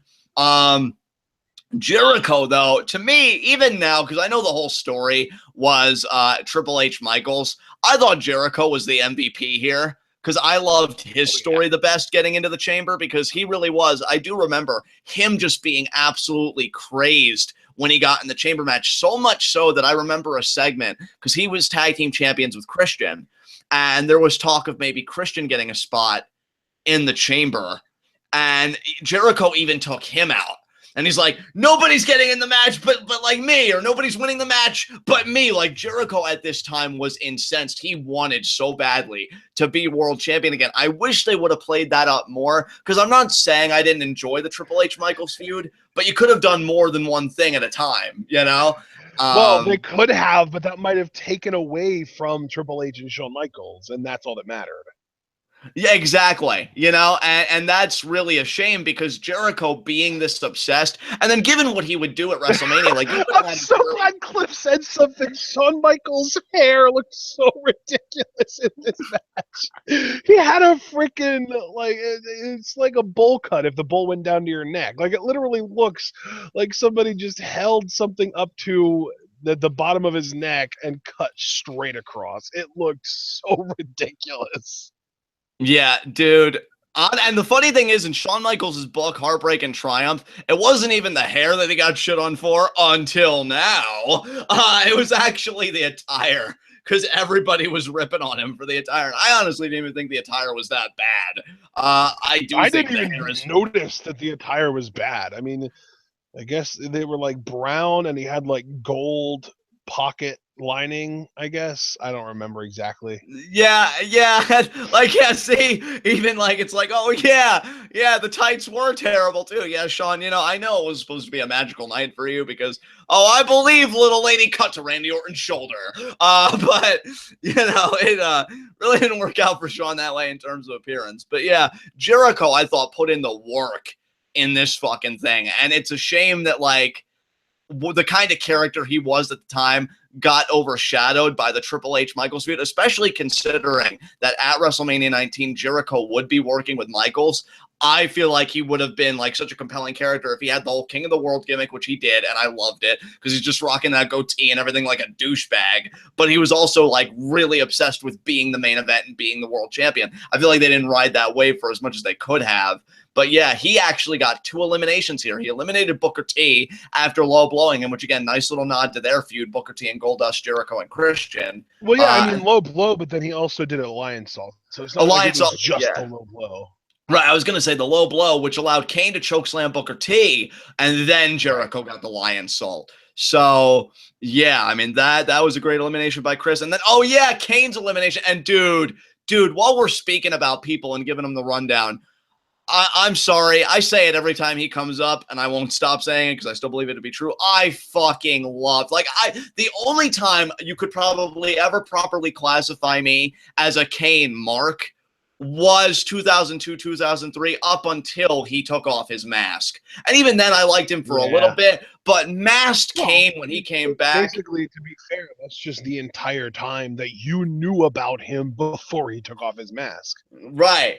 Jericho, though, to me, even now, because I know the whole story was Triple H Michaels, I thought Jericho was the MVP here, because I loved his story the best getting into the Chamber, because he really was. I do remember him just being absolutely crazed when he got in the Chamber match, so much so that I remember a segment, because he was tag team champions with Christian, and there was talk of maybe Christian getting a spot in the Chamber, and Jericho even took him out. And he's like, nobody's getting in the match but like me, or nobody's winning the match but me. Like, Jericho at this time was incensed. He wanted so badly to be world champion again. I wish they would have played that up more, because I'm not saying I didn't enjoy the Triple H Michaels feud, but you could have done more than one thing at a time, you know? Well, they could have, but that might have taken away from Triple H and Shawn Michaels, and that's all that mattered. Yeah, exactly. You know, and that's really a shame, because Jericho being this obsessed, and then given what he would do at WrestleMania, like, I'm so glad Cliff said something. Shawn Michaels' hair looked so ridiculous in this match. He had a freaking, like, it's like a bowl cut if the bowl went down to your neck. Like, it literally looks like somebody just held something up to the bottom of his neck and cut straight across. It looked so ridiculous. Yeah, dude. And the funny thing is, in Shawn Michaels' book, Heartbreak and Triumph, it wasn't even the hair that he got shit on for until now. It was actually the attire, because everybody was ripping on him for the attire. And I honestly didn't even think the attire was that bad. I didn't even notice that the attire was bad. I mean, I guess they were like brown, and he had like gold pocket lining, I guess. I don't remember exactly. Yeah. Like, yeah, see, even like, it's like, oh, yeah, the tights were terrible, too. Yeah, Sean, I know it was supposed to be a magical night for you because, oh, I believe little lady cut to Randy Orton's shoulder. But, it really didn't work out for Sean that way in terms of appearance. But, yeah, Jericho, I thought, put in the work in this fucking thing. And it's a shame that, like, the kind of character he was at the time got overshadowed by the Triple H Michaels feud, especially considering that at WrestleMania 19, Jericho would be working with Michaels. I feel like he would have been like such a compelling character if he had the whole King of the World gimmick, which he did, and I loved it because he's just rocking that goatee and everything like a douchebag. But he was also like really obsessed with being the main event and being the world champion. I feel like they didn't ride that wave for as much as they could have. But yeah, he actually got 2 eliminations here. He eliminated Booker T after low blowing him, which again, nice little nod to their feud, Booker T and Goldust, Jericho and Christian. Well, yeah, I mean low blow, but then he also did a lion salt, so it's not like it was just a low blow. Right, I was going to say the low blow, which allowed Kane to chokeslam Booker T, and then Jericho got the lion salt. So, yeah, I mean, that was a great elimination by Chris. And then, oh, yeah, Kane's elimination. And, dude, while we're speaking about people and giving them the rundown, I'm sorry. I say it every time he comes up, and I won't stop saying it because I still believe it to be true. I fucking loved, the only time you could probably ever properly classify me as a Kane mark was 2002, 2003, up until he took off his mask. And even then, I liked him for a little bit, but masked Kane when he came back. Basically, to be fair, that's just the entire time that you knew about him before he took off his mask. Right.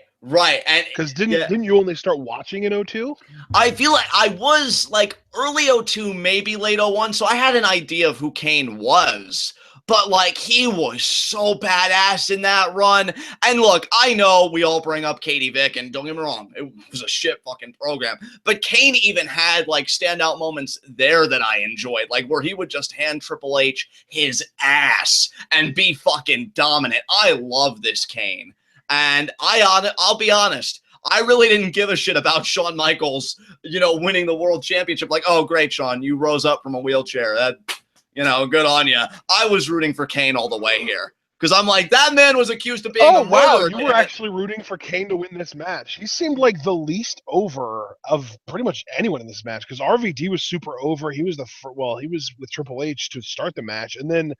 And because didn't you only start watching in 02? I feel like I was like early 02, maybe late 01, so I had an idea of who Kane was. But, like, he was so badass in that run. And, look, I know we all bring up Katie Vick, and don't get me wrong, it was a shit fucking program. But Kane even had, like, standout moments there that I enjoyed, like, where he would just hand Triple H his ass and be fucking dominant. I love this Kane. And I'll be honest, I really didn't give a shit about Shawn Michaels, winning the world championship. Like, oh, great, Shawn, you rose up from a wheelchair. That... good on you. I was rooting for Kane all the way here because I'm like, that man was accused of being a murderer. Oh, wow. You were actually rooting for Kane to win this match. He seemed like the least over of pretty much anyone in this match because RVD was super over. He was he was with Triple H to start the match. And then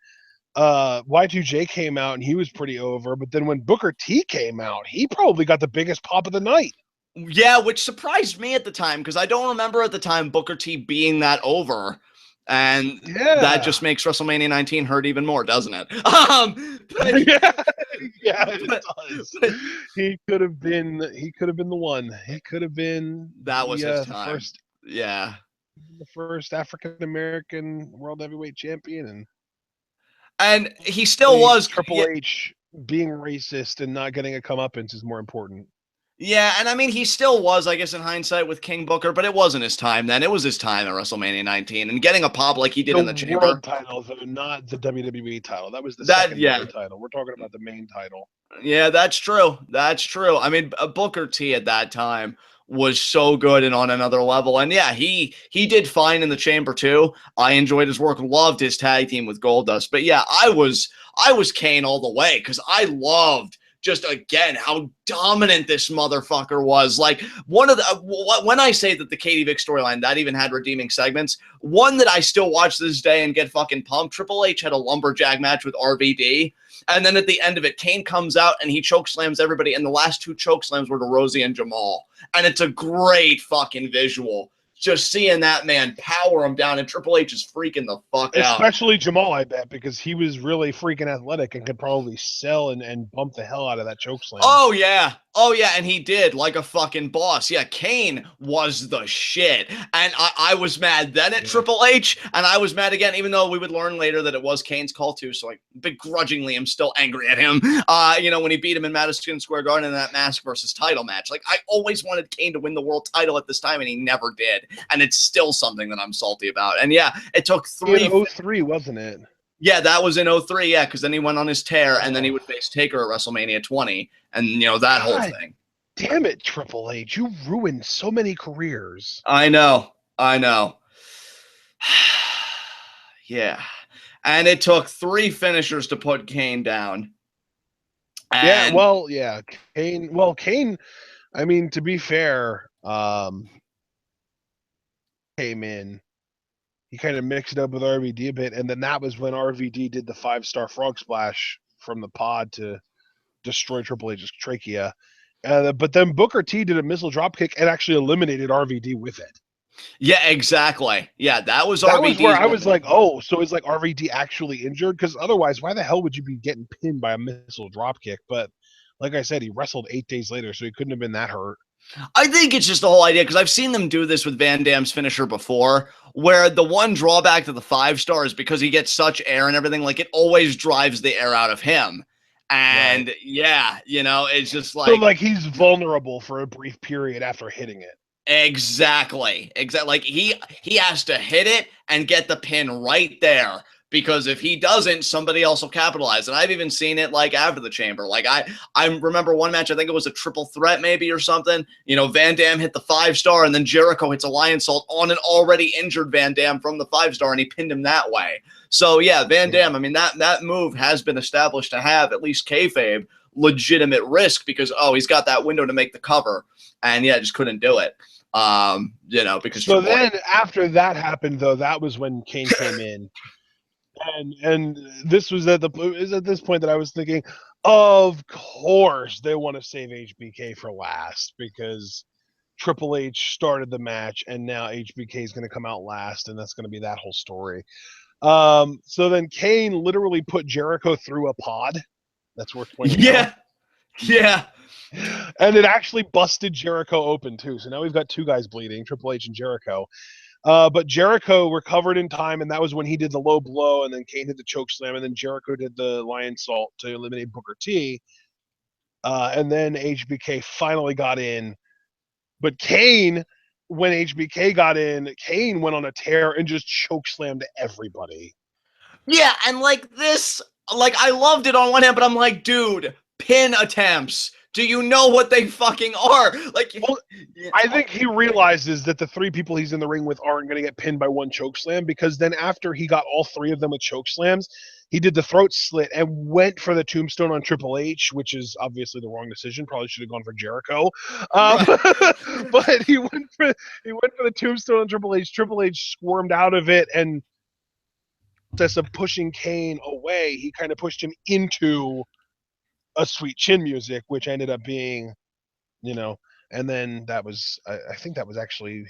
Y2J came out and he was pretty over. But then when Booker T came out, he probably got the biggest pop of the night. Yeah, which surprised me at the time because I don't remember at the time Booker T being that over. And that just makes WrestleMania 19 hurt even more, doesn't it? It does. He could have been the one. He could have been his time. The first African American World Heavyweight Champion, and he still was. Triple H being racist and not getting a comeuppance is more important. Yeah, and I mean, he still was, I guess, in hindsight with King Booker, but it wasn't his time then. It was his time at WrestleMania 19, and getting a pop like he did in the Chamber. The world title, though, not the WWE title. That was the second title. We're talking about the main title. Yeah, that's true. I mean, Booker T at that time was so good and on another level. And yeah, he did fine in the Chamber too. I enjoyed his work, loved his tag team with Goldust. But yeah, I was Kane all the way because I loved just again how dominant this motherfucker was. Like one of the when I say that the Katie Vick storyline that even had redeeming segments, one that I still watch to this day and get fucking pumped. Triple H had a lumberjack match with RVD, and then at the end of it, Kane comes out and he choke slams everybody, and the last two choke slams were to Rosie and Jamal, and it's a great fucking visual. Just seeing that man power him down, and Triple H is freaking the fuck out. Especially Jamal, I bet, because he was really freaking athletic and could probably sell and bump the hell out of that chokeslam. Oh, yeah. Oh, yeah, and he did, like a fucking boss. Yeah, Kane was the shit. And I was mad then at Triple H, and I was mad again, even though we would learn later that it was Kane's call, too. So, like, begrudgingly, I'm still angry at him, when he beat him in Madison Square Garden in that mask versus title match. Like, I always wanted Kane to win the world title at this time, and he never did. And it's still something that I'm salty about. And, yeah, it took in 03, wasn't it? Yeah, that was in 03, yeah, because then he went on his tear, and then he would face Taker at WrestleMania 20, and, that whole thing. Damn it, Triple H. You ruined so many careers. I know. Yeah. And it took 3 finishers to put Kane down. And Kane. Well, Kane. I mean, to be fair, came in. He kind of mixed it up with RVD a bit, and then that was when RVD did the 5-star frog splash from the pod to destroy Triple H's trachea. But then Booker T did a missile dropkick and actually eliminated RVD with it. Yeah, exactly. Yeah, that was That was where I was like, oh, so is like RVD actually injured? Because otherwise, why the hell would you be getting pinned by a missile dropkick? But like I said, he wrestled 8 days later, so he couldn't have been that hurt. I think it's just the whole idea, because I've seen them do this with Van Damme's finisher before, where the one drawback to the 5-star is because he gets such air and everything, like it always drives the air out of him. And right. Yeah, you know, it's just like, so like he's vulnerable for a brief period after hitting it. Exactly. Like he has to hit it and get the pin right there, because if he doesn't, somebody else will capitalize. And I've even seen it like after the chamber. Like I remember one match, I think it was a triple threat maybe or something. You know, Van Damme hit the 5-star and then Jericho hits a lion salt on an already injured Van Damme from the 5-star, and he pinned him that way. So yeah, Van Damme, I mean, that move has been established to have at least kayfabe legitimate risk, because he's got that window to make the cover, and yeah, just couldn't do it. You know, because so then after that happened, though, that was when Kane came in, and this was at this point that I was thinking, of course they want to save HBK for last, because Triple H started the match, and now HBK is going to come out last, and that's going to be that whole story. So then Kane literally put Jericho through a pod. That's worth pointing out. Yeah. And it actually busted Jericho open too. So now we've got 2 guys bleeding, Triple H and Jericho. But Jericho recovered in time, and that was when he did the low blow, and then Kane did the choke slam, and then Jericho did the lion salt to eliminate Booker T. And then HBK finally got in. But Kane, when HBK got in, Kane went on a tear and just choke slammed everybody. Yeah, and like this, like I loved it on one hand, but I'm like, dude, pin attempts. Do you know what they fucking are? Like, well, I think he realizes that the 3 people he's in the ring with aren't going to get pinned by one choke slam, because then after he got all 3 of them with choke slams, he did the throat slit and went for the tombstone on Triple H, which is obviously the wrong decision. Probably should have gone for Jericho. But he went for the tombstone on Triple H. Triple H squirmed out of it, and instead of pushing Kane away, he kind of pushed him into a sweet chin music, which ended up being, you know, and then that was, I think that was actually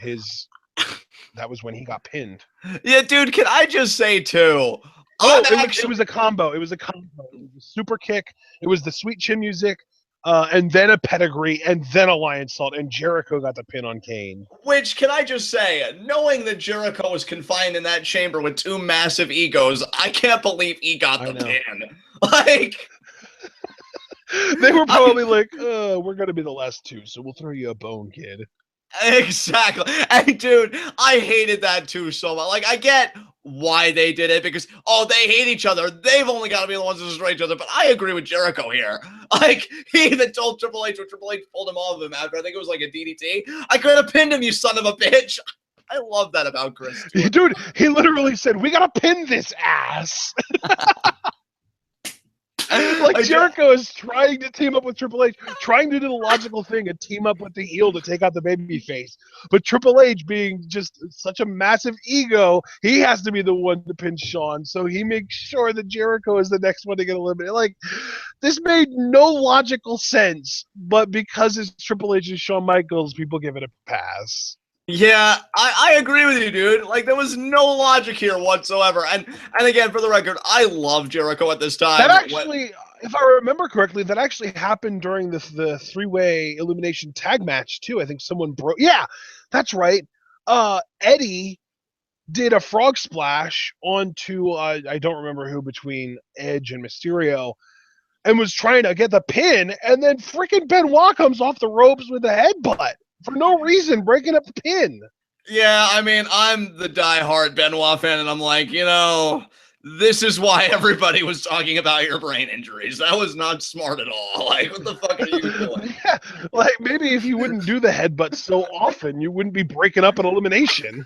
that was when he got pinned. Yeah, dude, can I just say too? It was a combo. It was a super kick. It was the sweet chin music, and then a pedigree, and then a lion salt, and Jericho got the pin on Kane. Which, can I just say, knowing that Jericho was confined in that chamber with 2 massive egos, I can't believe he got the pin. Like, they were probably like, we're going to be the last 2, so we'll throw you a bone, kid. Exactly. And dude, I hated that too so much. Like, I get why they did it, because they hate each other. They've only got to be the ones to destroy each other. But I agree with Jericho here. Like, he even told Triple H when Triple H pulled him off of him after, I think it was like a DDT, I could have pinned him, you son of a bitch. I love that about Chris. Dude, he literally said, we got to pin this ass. Like, Jericho is trying to team up with Triple H, trying to do the logical thing and team up with the heel to take out the baby face. But Triple H, being just such a massive ego, he has to be the one to pin Shawn. So he makes sure that Jericho is the next one to get eliminated. Like, this made no logical sense, but because it's Triple H and Shawn Michaels, people give it a pass. Yeah, I agree with you, dude. Like, there was no logic here whatsoever. And again, for the record, I love Jericho at this time. That actually, if I remember correctly, that actually happened during the 3-way elimination tag match too. I think someone broke. Yeah, that's right. Eddie did a frog splash onto I don't remember who, between Edge and Mysterio, and was trying to get the pin, and then freaking Benoit comes off the ropes with a headbutt for no reason, breaking up the pin. Yeah, I mean, I'm the diehard Benoit fan, and I'm like, you know, this is why everybody was talking about your brain injuries. That was not smart at all. Like, what the fuck are you doing? Yeah, like, maybe if you wouldn't do the headbutt so often, you wouldn't be breaking up an elimination.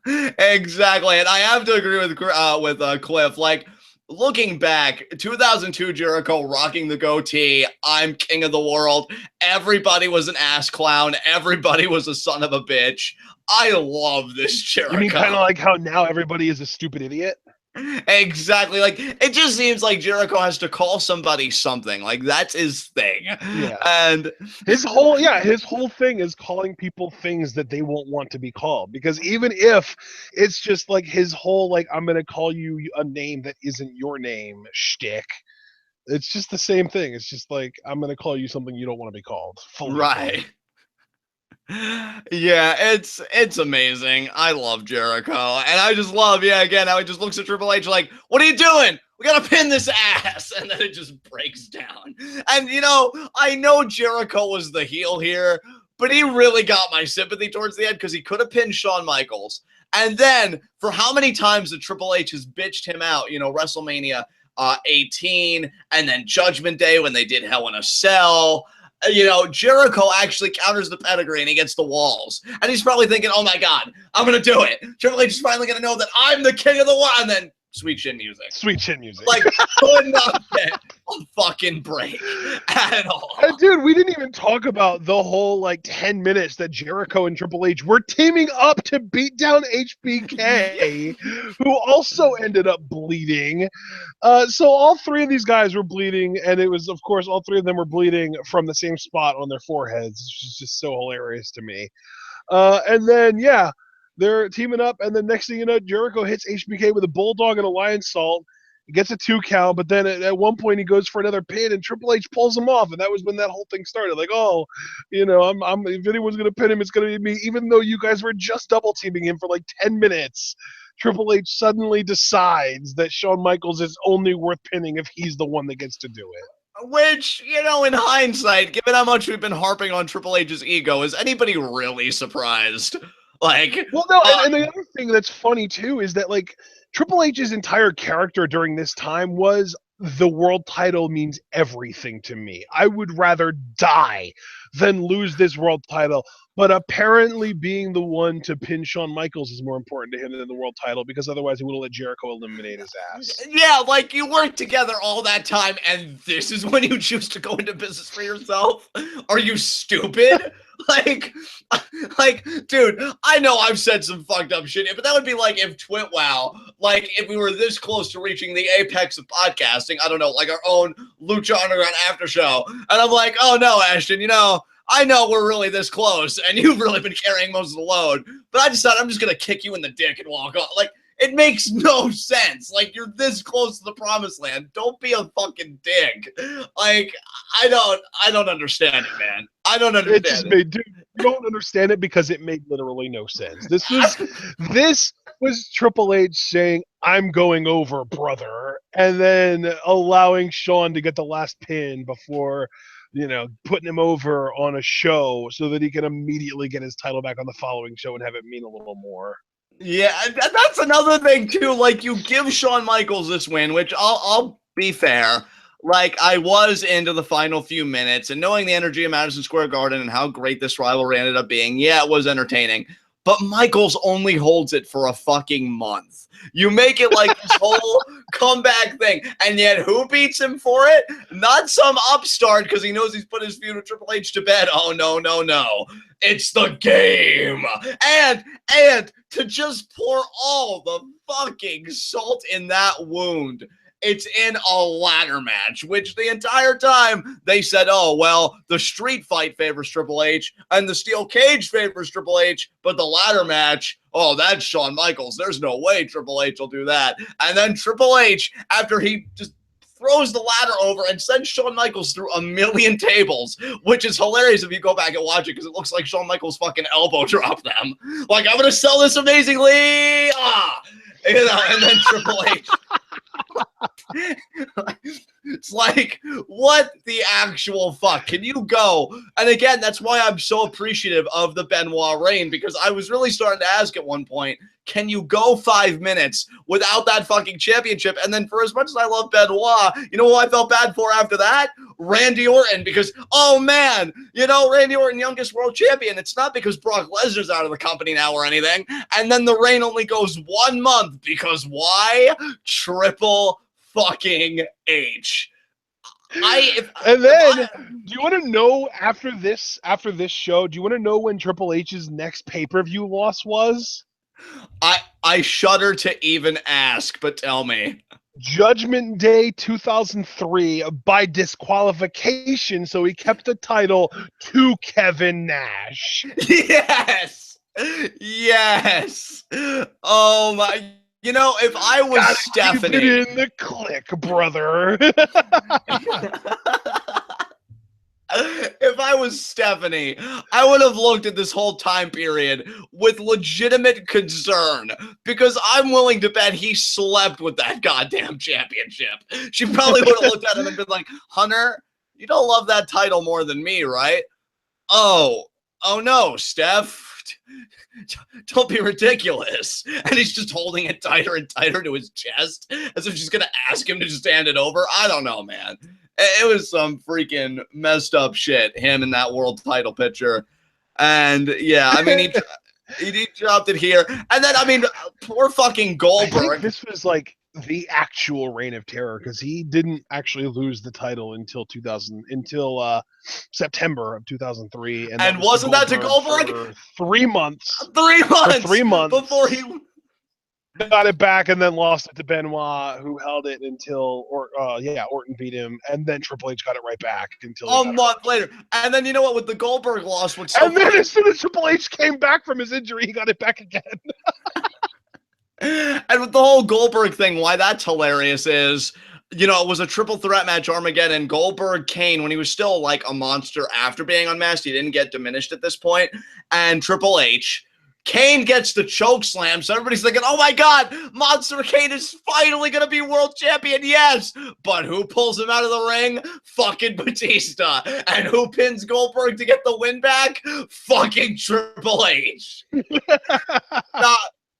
Exactly, and I have to agree with Cliff. Like, looking back, 2002 Jericho rocking the goatee, I'm king of the world. Everybody was an ass clown. Everybody was a son of a bitch. I love this Jericho. You mean kind of like how now everybody is a stupid idiot? Exactly. Like, it just seems like Jericho has to call somebody something. Like, that's his thing. Yeah. And his whole thing is calling people things that they won't want to be called. Because even if it's just like his whole, like, I'm going to call you a name that isn't your name shtick, it's just the same thing. It's just like, I'm going to call you something you don't want to be called. Right. Yeah, it's amazing. I love Jericho. And I just love, again, how he just looks at Triple H like, what are you doing? We gotta pin this ass. And then it just breaks down. And, I know Jericho was the heel here, but he really got my sympathy towards the end because he could have pinned Shawn Michaels. And then, for how many times that Triple H has bitched him out, WrestleMania 18, and then Judgment Day when they did Hell in a Cell. Jericho actually counters the pedigree and he gets the walls. And he's probably thinking, oh my God, I'm going to do it. Triple H is finally going to know that I'm the king of the world. And then sweet chin music. Sweet chin music. Like, could not get a fucking break at all. And dude, we didn't even talk about the whole 10 minutes that Jericho and Triple H were teaming up to beat down HBK, who also ended up bleeding. So all three of these guys were bleeding, and it was, of course, all three of them were bleeding from the same spot on their foreheads, which is just so hilarious to me. And then, they're teaming up, and then next thing you know, Jericho hits HBK with a bulldog and a lion salt. He gets a 2 count, but then at one point he goes for another pin, and Triple H pulls him off, and that was when that whole thing started. Like, if anyone's gonna pin him, it's gonna be me. Even though you guys were just double teaming him for 10 minutes, Triple H suddenly decides that Shawn Michaels is only worth pinning if he's the one that gets to do it. Which, in hindsight, given how much we've been harping on Triple H's ego, is anybody really surprised? Well, no, and the other thing that's funny too is that Triple H's entire character during this time was the world title means everything to me. I would rather die than lose this world title. But apparently being the one to pin Shawn Michaels is more important to him than the world title, because otherwise he would have let Jericho eliminate his ass. Yeah, you worked together all that time, and this is when you choose to go into business for yourself? Are you stupid? Dude, I know I've said some fucked up shit, but that would be if TWitWoW, if we were this close to reaching the apex of podcasting, I don't know, our own Lucha Underground after show, and I'm like, oh no, Ashton, I know we're really this close, and you've really been carrying most of the load, but I decided I'm just going to kick you in the dick and walk off. It makes no sense. You're this close to the promised land. Don't be a fucking dick. I don't understand it, man. I don't understand it. Dude, you don't understand it because it made literally no sense. This was Triple H saying, I'm going over, brother, and then allowing Shawn to get the last pin before putting him over on a show so that he can immediately get his title back on the following show and have it mean a little more. Yeah, that's another thing too. You give Shawn Michaels this win, which I'll be fair. I was into the final few minutes, and knowing the energy of Madison Square Garden and how great this rivalry ended up being, it was entertaining. But Michaels only holds it for a fucking month. You make it this whole comeback thing, and yet who beats him for it? Not some upstart because he knows he's put his feud with Triple H to bed. Oh, no. It's the game. And to just pour all the fucking salt in that wound, it's in a ladder match, which the entire time they said, oh, well, the street fight favors Triple H and the steel cage favors Triple H, but the ladder match, oh, that's Shawn Michaels. There's no way Triple H will do that. And then Triple H, after he just throws the ladder over and sends Shawn Michaels through a million tables, which is hilarious if you go back and watch it because it looks like Shawn Michaels fucking elbow dropped them. I'm going to sell this amazingly. And then Triple H. It's like, what the actual fuck? Can you go? And again, that's why I'm so appreciative of the Benoit reign, because I was really starting to ask at one point, can you go 5 minutes without that fucking championship? And then for as much as I love Benoit, you know who I felt bad for after that? Randy Orton, because, oh man, you know, Randy Orton, youngest world champion. It's not because Brock Lesnar's out of the company now or anything. And then the reign only goes 1 month because why? Triple fucking H. Do you want to know after this show? Do you want to know when Triple H's next pay-per-view loss was? I shudder to even ask, but tell me. Judgment Day 2003 by disqualification, so he kept the title to Kevin Nash. Yes. Yes. Oh my. You know, if I was Stephanie. Keep it in the click, brother. If I was Stephanie, I would have looked at this whole time period with legitimate concern, because I'm willing to bet he slept with that goddamn championship. She probably would have looked at him and been like, Hunter, you don't love that title more than me, right? Oh no, Steph. Don't be ridiculous. And he's just holding it tighter and tighter to his chest as if she's going to ask him to just hand it over. I don't know, man. It was some freaking messed up shit, him in that world title picture. And yeah, I mean, he dropped it here. And then, I mean, poor fucking Goldberg. I think this was like the actual reign of terror, because he didn't actually lose the title until September of 2003. And wasn't that to Goldberg? 3 months. 3 months. For 3 months. Before he got it back and then lost it to Benoit, who held it until Orton beat him, and then Triple H got it right back until a month later. And then, you know what, with the Goldberg loss, and then as soon as Triple H came back from his injury, he got it back again. And with the whole Goldberg thing, why that's hilarious is, you know, it was a triple threat match, Armageddon, Goldberg, Kane, when he was still like a monster after being unmasked. He didn't get diminished at this point. And Triple H. Kane gets the choke slam, so everybody's thinking, oh my God, Monster Kane is finally going to be world champion, yes! But who pulls him out of the ring? Fucking Batista. And who pins Goldberg to get the win back? Fucking Triple H.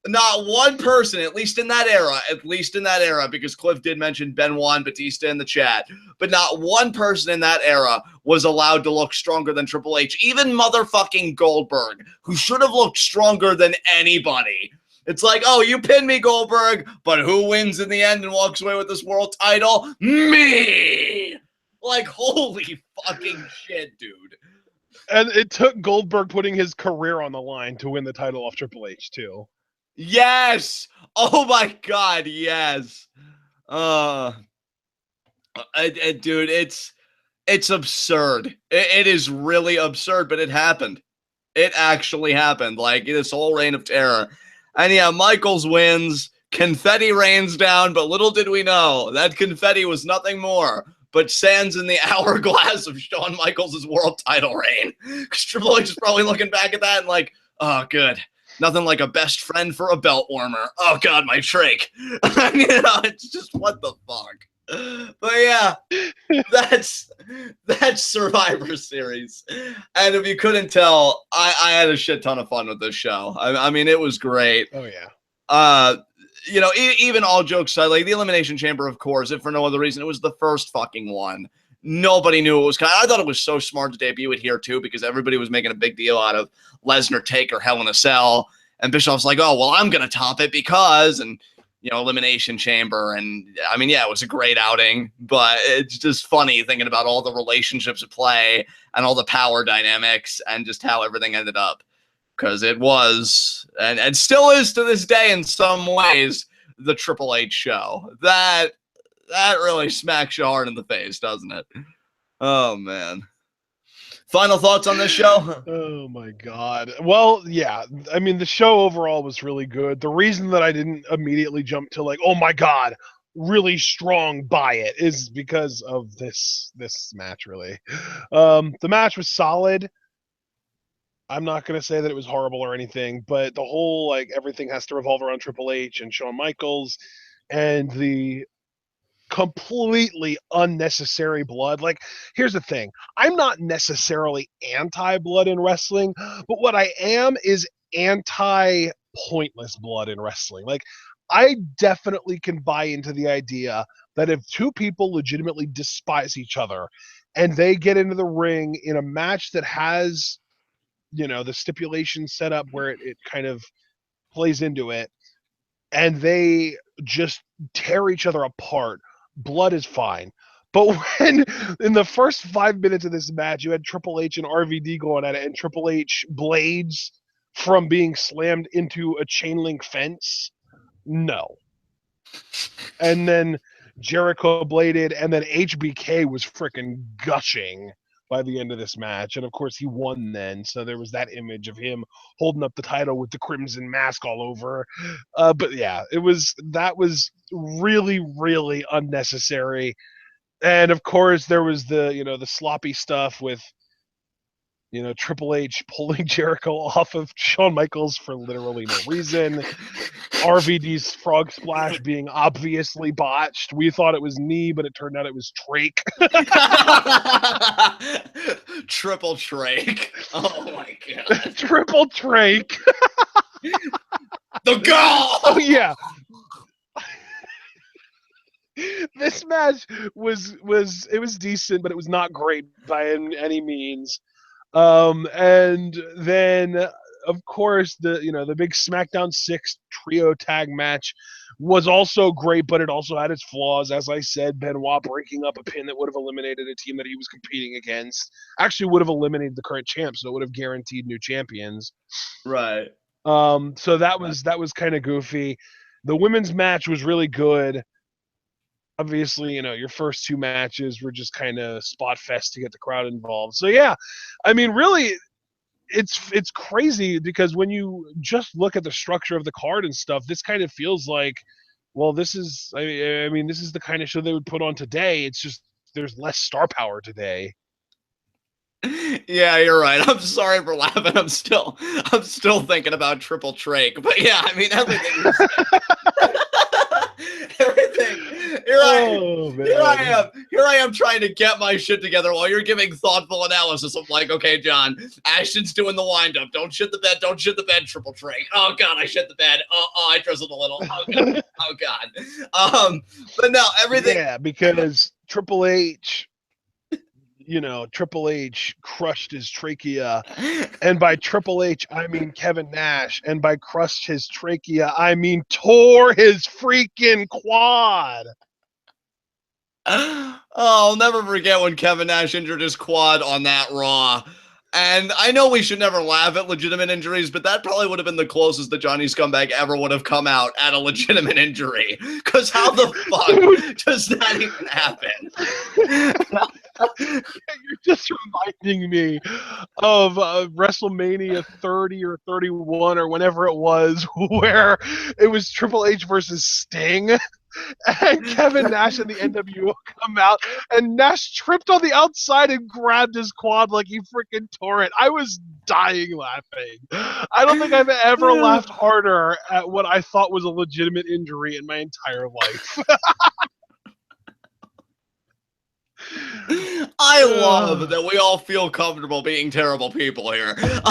Not one person, at least in that era, because Cliff did mention Benoit and Batista in the chat, but not one person in that era was allowed to look stronger than Triple H. Even motherfucking Goldberg, who should have looked stronger than anybody. It's like, oh, you pinned me, Goldberg, but who wins in the end and walks away with this world title? Me! Like, holy fucking shit, dude. And it took Goldberg putting his career on the line to win the title off Triple H, too. Yes. Oh my God. Yes. Dude, it's absurd. It is really absurd, but it happened. It actually happened. Like this whole reign of terror. And yeah, Michaels wins. Confetti rains down, but little did we know that confetti was nothing more but sands in the hourglass of Shawn Michaels' world title reign. Because Triple H is probably looking back at that and like, oh, good. Nothing like a best friend for a belt warmer. Oh God, my trach. You know, it's just what the fuck. But yeah, that's Survivor Series. And if you couldn't tell, I had a shit ton of fun with this show. I mean, it was great. Oh yeah. You know, even all jokes aside, like the Elimination Chamber, of course, if for no other reason, it was the first fucking one. Nobody knew it was kind of, I thought it was so smart to debut it here too, because everybody was making a big deal out of Lesnar Taker Hell in a Cell, and Bischoff's like, oh well, I'm gonna top it because, and you know, Elimination Chamber, and I mean, yeah, it was a great outing, but it's just funny thinking about all the relationships at play and all the power dynamics and just how everything ended up, because it was and still is to this day in some ways the Triple H show. That really smacks you hard in the face, doesn't it? Oh, man. Final thoughts on this show? Oh, my God. Well, yeah. I mean, the show overall was really good. The reason that I didn't immediately jump to like, oh, my God, really strong buy it is because of this match, really. The match was solid. I'm not going to say that it was horrible or anything, but the whole, like, everything has to revolve around Triple H and Shawn Michaels, and the completely unnecessary blood. Like, here's the thing. I'm not necessarily anti-blood in wrestling, but what I am is anti-pointless blood in wrestling. Like, I definitely can buy into the idea that if two people legitimately despise each other and they get into the ring in a match that has, the stipulation set up where it kind of plays into it, and they just tear each other apart, blood is fine. But when in the first 5 minutes of this match, you had Triple H and RVD going at it, and Triple H blades from being slammed into a chain link fence, no. And then Jericho bladed, and then HBK was freaking gushing by the end of this match. And of course, he won then. So there was that image of him holding up the title with the crimson mask all over. But yeah, that was really, really unnecessary. And of course, there was the sloppy stuff with Triple H pulling Jericho off of Shawn Michaels for literally no reason. RVD's frog splash being obviously botched. We thought it was knee, but it turned out it was trach. Triple trach. Oh my god. Triple trach. The goal. Oh yeah. This match was decent, but it was not great by any means. And then of course the big SmackDown 6 trio tag match was also great, but it also had its flaws. As I said, Benoit breaking up a pin that would have eliminated a team that he was competing against. Actually would have eliminated the current champ, so it would have guaranteed new champions. Right. So that was kind of goofy. The women's match was really good. Obviously, your first two matches were just kind of spot fest to get the crowd involved. So yeah, I mean, really, it's crazy because when you just look at the structure of the card and stuff, this kind of feels like, well, this is, I mean, this is the kind of show they would put on today. It's just there's less star power today. Yeah, you're right. I'm sorry for laughing. I'm still thinking about Triple Trach. But yeah, I mean everything. Everything. Here I am trying to get my shit together while you're giving thoughtful analysis. I'm like, okay, John, Ashton's doing the wind up. Don't shit the bed. Don't shit the bed. Triple Trach. Oh god, I shit the bed. Oh, I drizzled a little. Oh god. Oh god. But no, everything. Yeah, because Triple H. Triple H crushed his trachea. And by Triple H, I mean Kevin Nash. And by crushed his trachea, I mean tore his freaking quad. Oh, I'll never forget when Kevin Nash injured his quad on that Raw. And I know we should never laugh at legitimate injuries, but that probably would have been the closest the Johnny Scumbag ever would have come out at a legitimate injury. Because how the fuck does that even happen? You're just reminding me of WrestleMania 30 or 31 or whenever it was, where it was Triple H versus Sting. And Kevin Nash and the NWO come out, and Nash tripped on the outside and grabbed his quad like he freaking tore it. I was dying laughing. I don't think I've ever laughed harder at what I thought was a legitimate injury in my entire life. I love that we all feel comfortable being terrible people here. But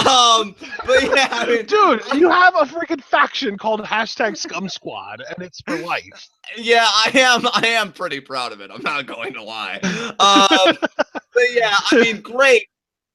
yeah, I mean, dude, you have a freaking faction called #Scum Squad, and it's for life. Yeah, I am pretty proud of it. I'm not going to lie. But yeah, I mean, great.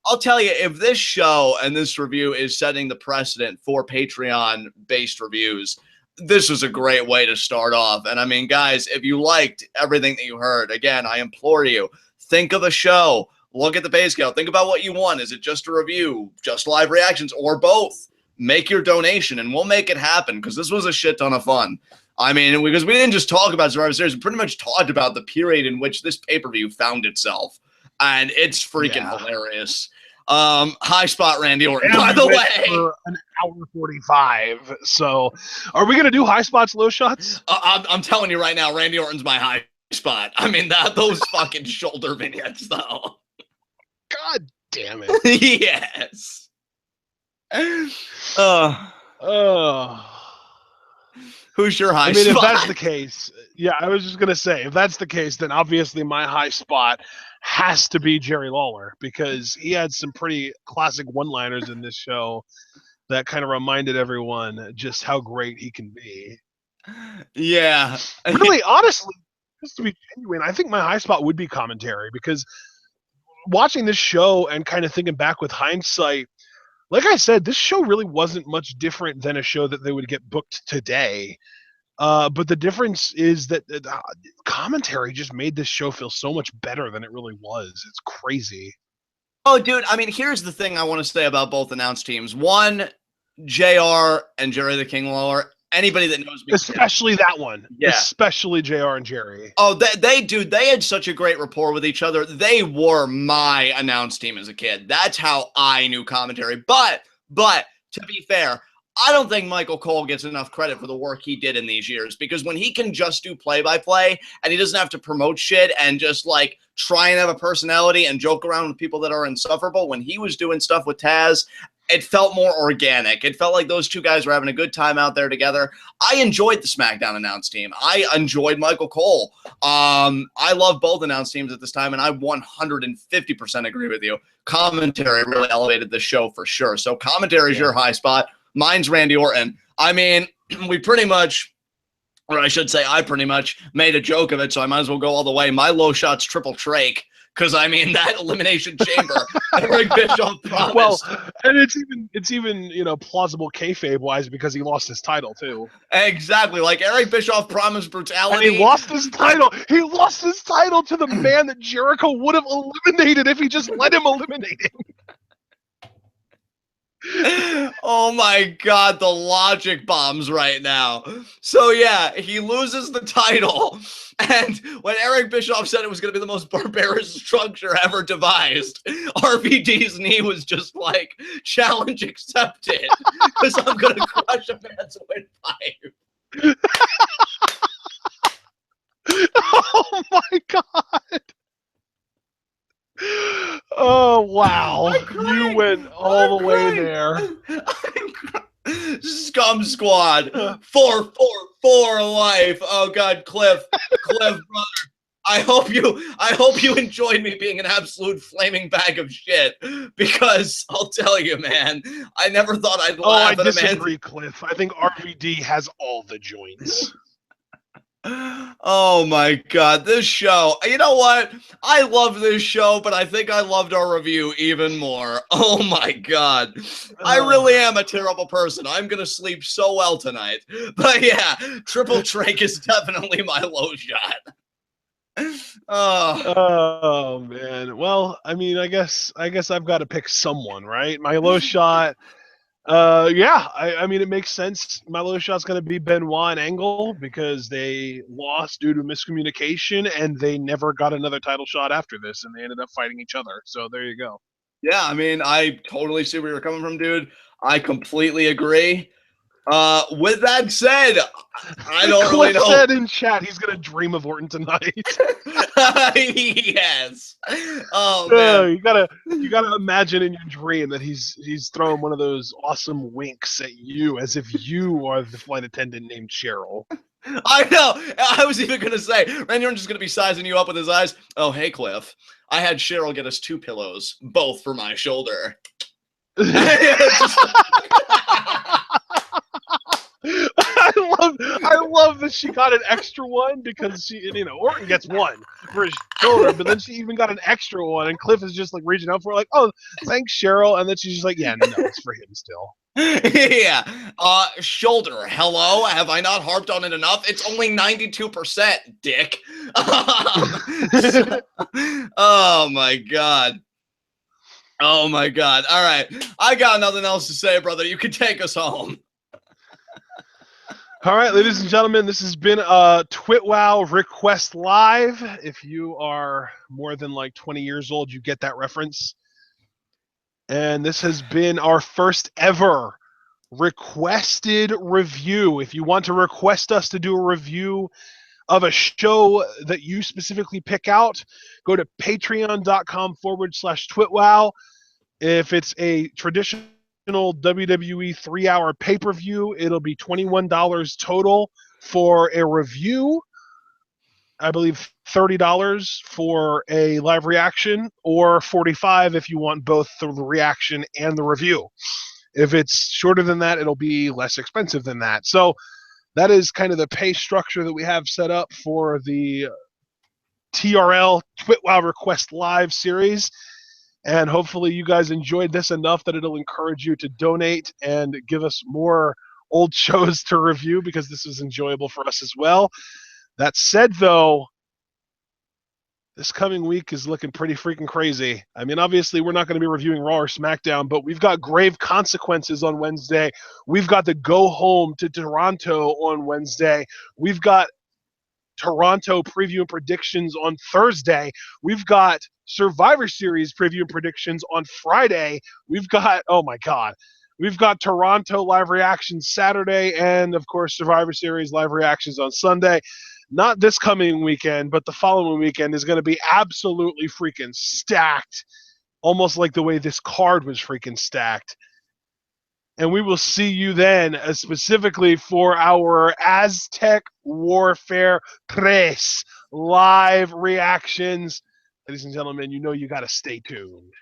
I'll tell you, if this show and this review is setting the precedent for Patreon-based reviews, this was a great way to start off. And I mean, guys, if you liked everything that you heard, again, I implore you, think of a show, look at the pay scale, think about what you want. Is it just a review, just live reactions, or both? Make your donation and we'll make it happen, because this was a shit ton of fun. I mean, because we didn't just talk about Survivor Series, we pretty much talked about the period in which this pay-per-view found itself. And it's freaking hilarious. High spot Randy Orton, by the way. For an hour 45. So, are we gonna do high spots, low shots? I'm telling you right now, Randy Orton's my high spot. I mean, those fucking shoulder vignettes, though. God damn it. Yes. Who's your high I mean, spot? if that's the case, yeah, I was just gonna say, if that's the case, then obviously my high spot has to be Jerry Lawler because he had some pretty classic one-liners in this show that kind of reminded everyone just how great he can be. Yeah. Really, honestly, just to be genuine, I think my high spot would be commentary because watching this show and kind of thinking back with hindsight, like I said, this show really wasn't much different than a show that they would get booked today. But the difference is that commentary just made this show feel so much better than it really was. It's crazy. Oh, dude, I mean, here's the thing I want to say about both announced teams. One, JR and Jerry the King Lawler. Anybody that knows me, especially that one, yeah, especially JR and Jerry. Oh, they had such a great rapport with each other. They were my announced team as a kid. That's how I knew commentary. But to be fair, I don't think Michael Cole gets enough credit for the work he did in these years, because when he can just do play-by-play and he doesn't have to promote shit and just like try and have a personality and joke around with people that are insufferable, when he was doing stuff with Taz, it felt more organic. It felt like those two guys were having a good time out there together. I enjoyed the SmackDown announced team. I enjoyed Michael Cole. I love both announced teams at this time, and I 150% agree with you. Commentary really elevated the show for sure. So commentary is your high spot. Mine's Randy Orton. I mean, we pretty much, or I should say I pretty much made a joke of it, so I might as well go all the way. My low shot's Triple Trake. Because I mean that Elimination Chamber, Eric Bischoff promised. Well, and it's even plausible kayfabe wise because he lost his title too. Exactly, like Eric Bischoff promised brutality. And he lost his title. He lost his title to the man that Jericho would have eliminated if he just let him eliminate him. Oh my God, the logic bombs right now. So yeah, he loses the title, and when Eric Bischoff said it was going to be the most barbarous structure ever devised, RVD's knee was just like, challenge accepted, because I'm going to crush a man's windpipe. Oh my God. Oh wow! You went all the way there. Scum Squad, 444 life. Oh God, Cliff, brother. I hope you enjoyed me being an absolute flaming bag of shit, because I'll tell you, man, I never thought I'd laugh at a man. I disagree, Cliff. I think RVD has all the joints. Oh my God, this show. You know what? I love this show, but I think I loved our review even more. Oh my God. I really am a terrible person. I'm going to sleep so well tonight. But yeah, Triple Trake is definitely my low shot. Oh man. Well, I mean, I guess I've got to pick someone, right? My low shot. I mean, it makes sense. My low shot's going to be Benoit and Angle because they lost due to miscommunication and they never got another title shot after this, and they ended up fighting each other. So there you go. Yeah, I mean, I totally see where you're coming from, dude. I completely agree. With that said, I don't really know. Cliff said in chat he's gonna dream of Orton tonight. Yes. Oh man. You gotta imagine in your dream that he's throwing one of those awesome winks at you as if you are the flight attendant named Cheryl. I know. I was even gonna say Randy Orton's just gonna be sizing you up with his eyes. Oh, hey Cliff. I had Cheryl get us 2 pillows, both for my shoulder. I love that she got an extra one because she, Orton gets one for his shoulder, but then she even got an extra one, and Cliff is just like reaching out for her, like, oh, thanks, Cheryl, and then she's just like, yeah, no, it's for him still. Yeah. Shoulder. Hello? Have I not harped on it enough? It's only 92%, dick. Oh my God. Oh my God. All right. I got nothing else to say, brother. You can take us home. All right, ladies and gentlemen, this has been TWitWoW Request Live. If you are more than like 20 years old, you get that reference. And this has been our first ever requested review. If you want to request us to do a review of a show that you specifically pick out, go to patreon.com/TWitWoW. If it's a traditional WWE 3-hour pay-per-view. It'll be $21 total for a review. I believe $30 for a live reaction, or $45 if you want both the reaction and the review. If it's shorter than that, it'll be less expensive than that. So that is kind of the pay structure that we have set up for the TRL TWitWoW Request Live series. And hopefully you guys enjoyed this enough that it'll encourage you to donate and give us more old shows to review, because this is enjoyable for us as well. That said, though, this coming week is looking pretty freaking crazy. I mean, obviously, we're not going to be reviewing Raw or SmackDown, but we've got Grave Consequences on Wednesday. We've got the Go Home to Toronto on Wednesday. We've got Toronto preview and predictions on Thursday. We've got Survivor Series preview and predictions on Friday. We've got, oh my God, we've got Toronto live reactions Saturday, and of course Survivor Series live reactions on Sunday. Not this coming weekend, but the following weekend is going to be absolutely freaking stacked, almost like the way this card was freaking stacked. And we will see you then, specifically for our Aztec Warfare Press live reactions. Ladies and gentlemen, you know you got to stay tuned.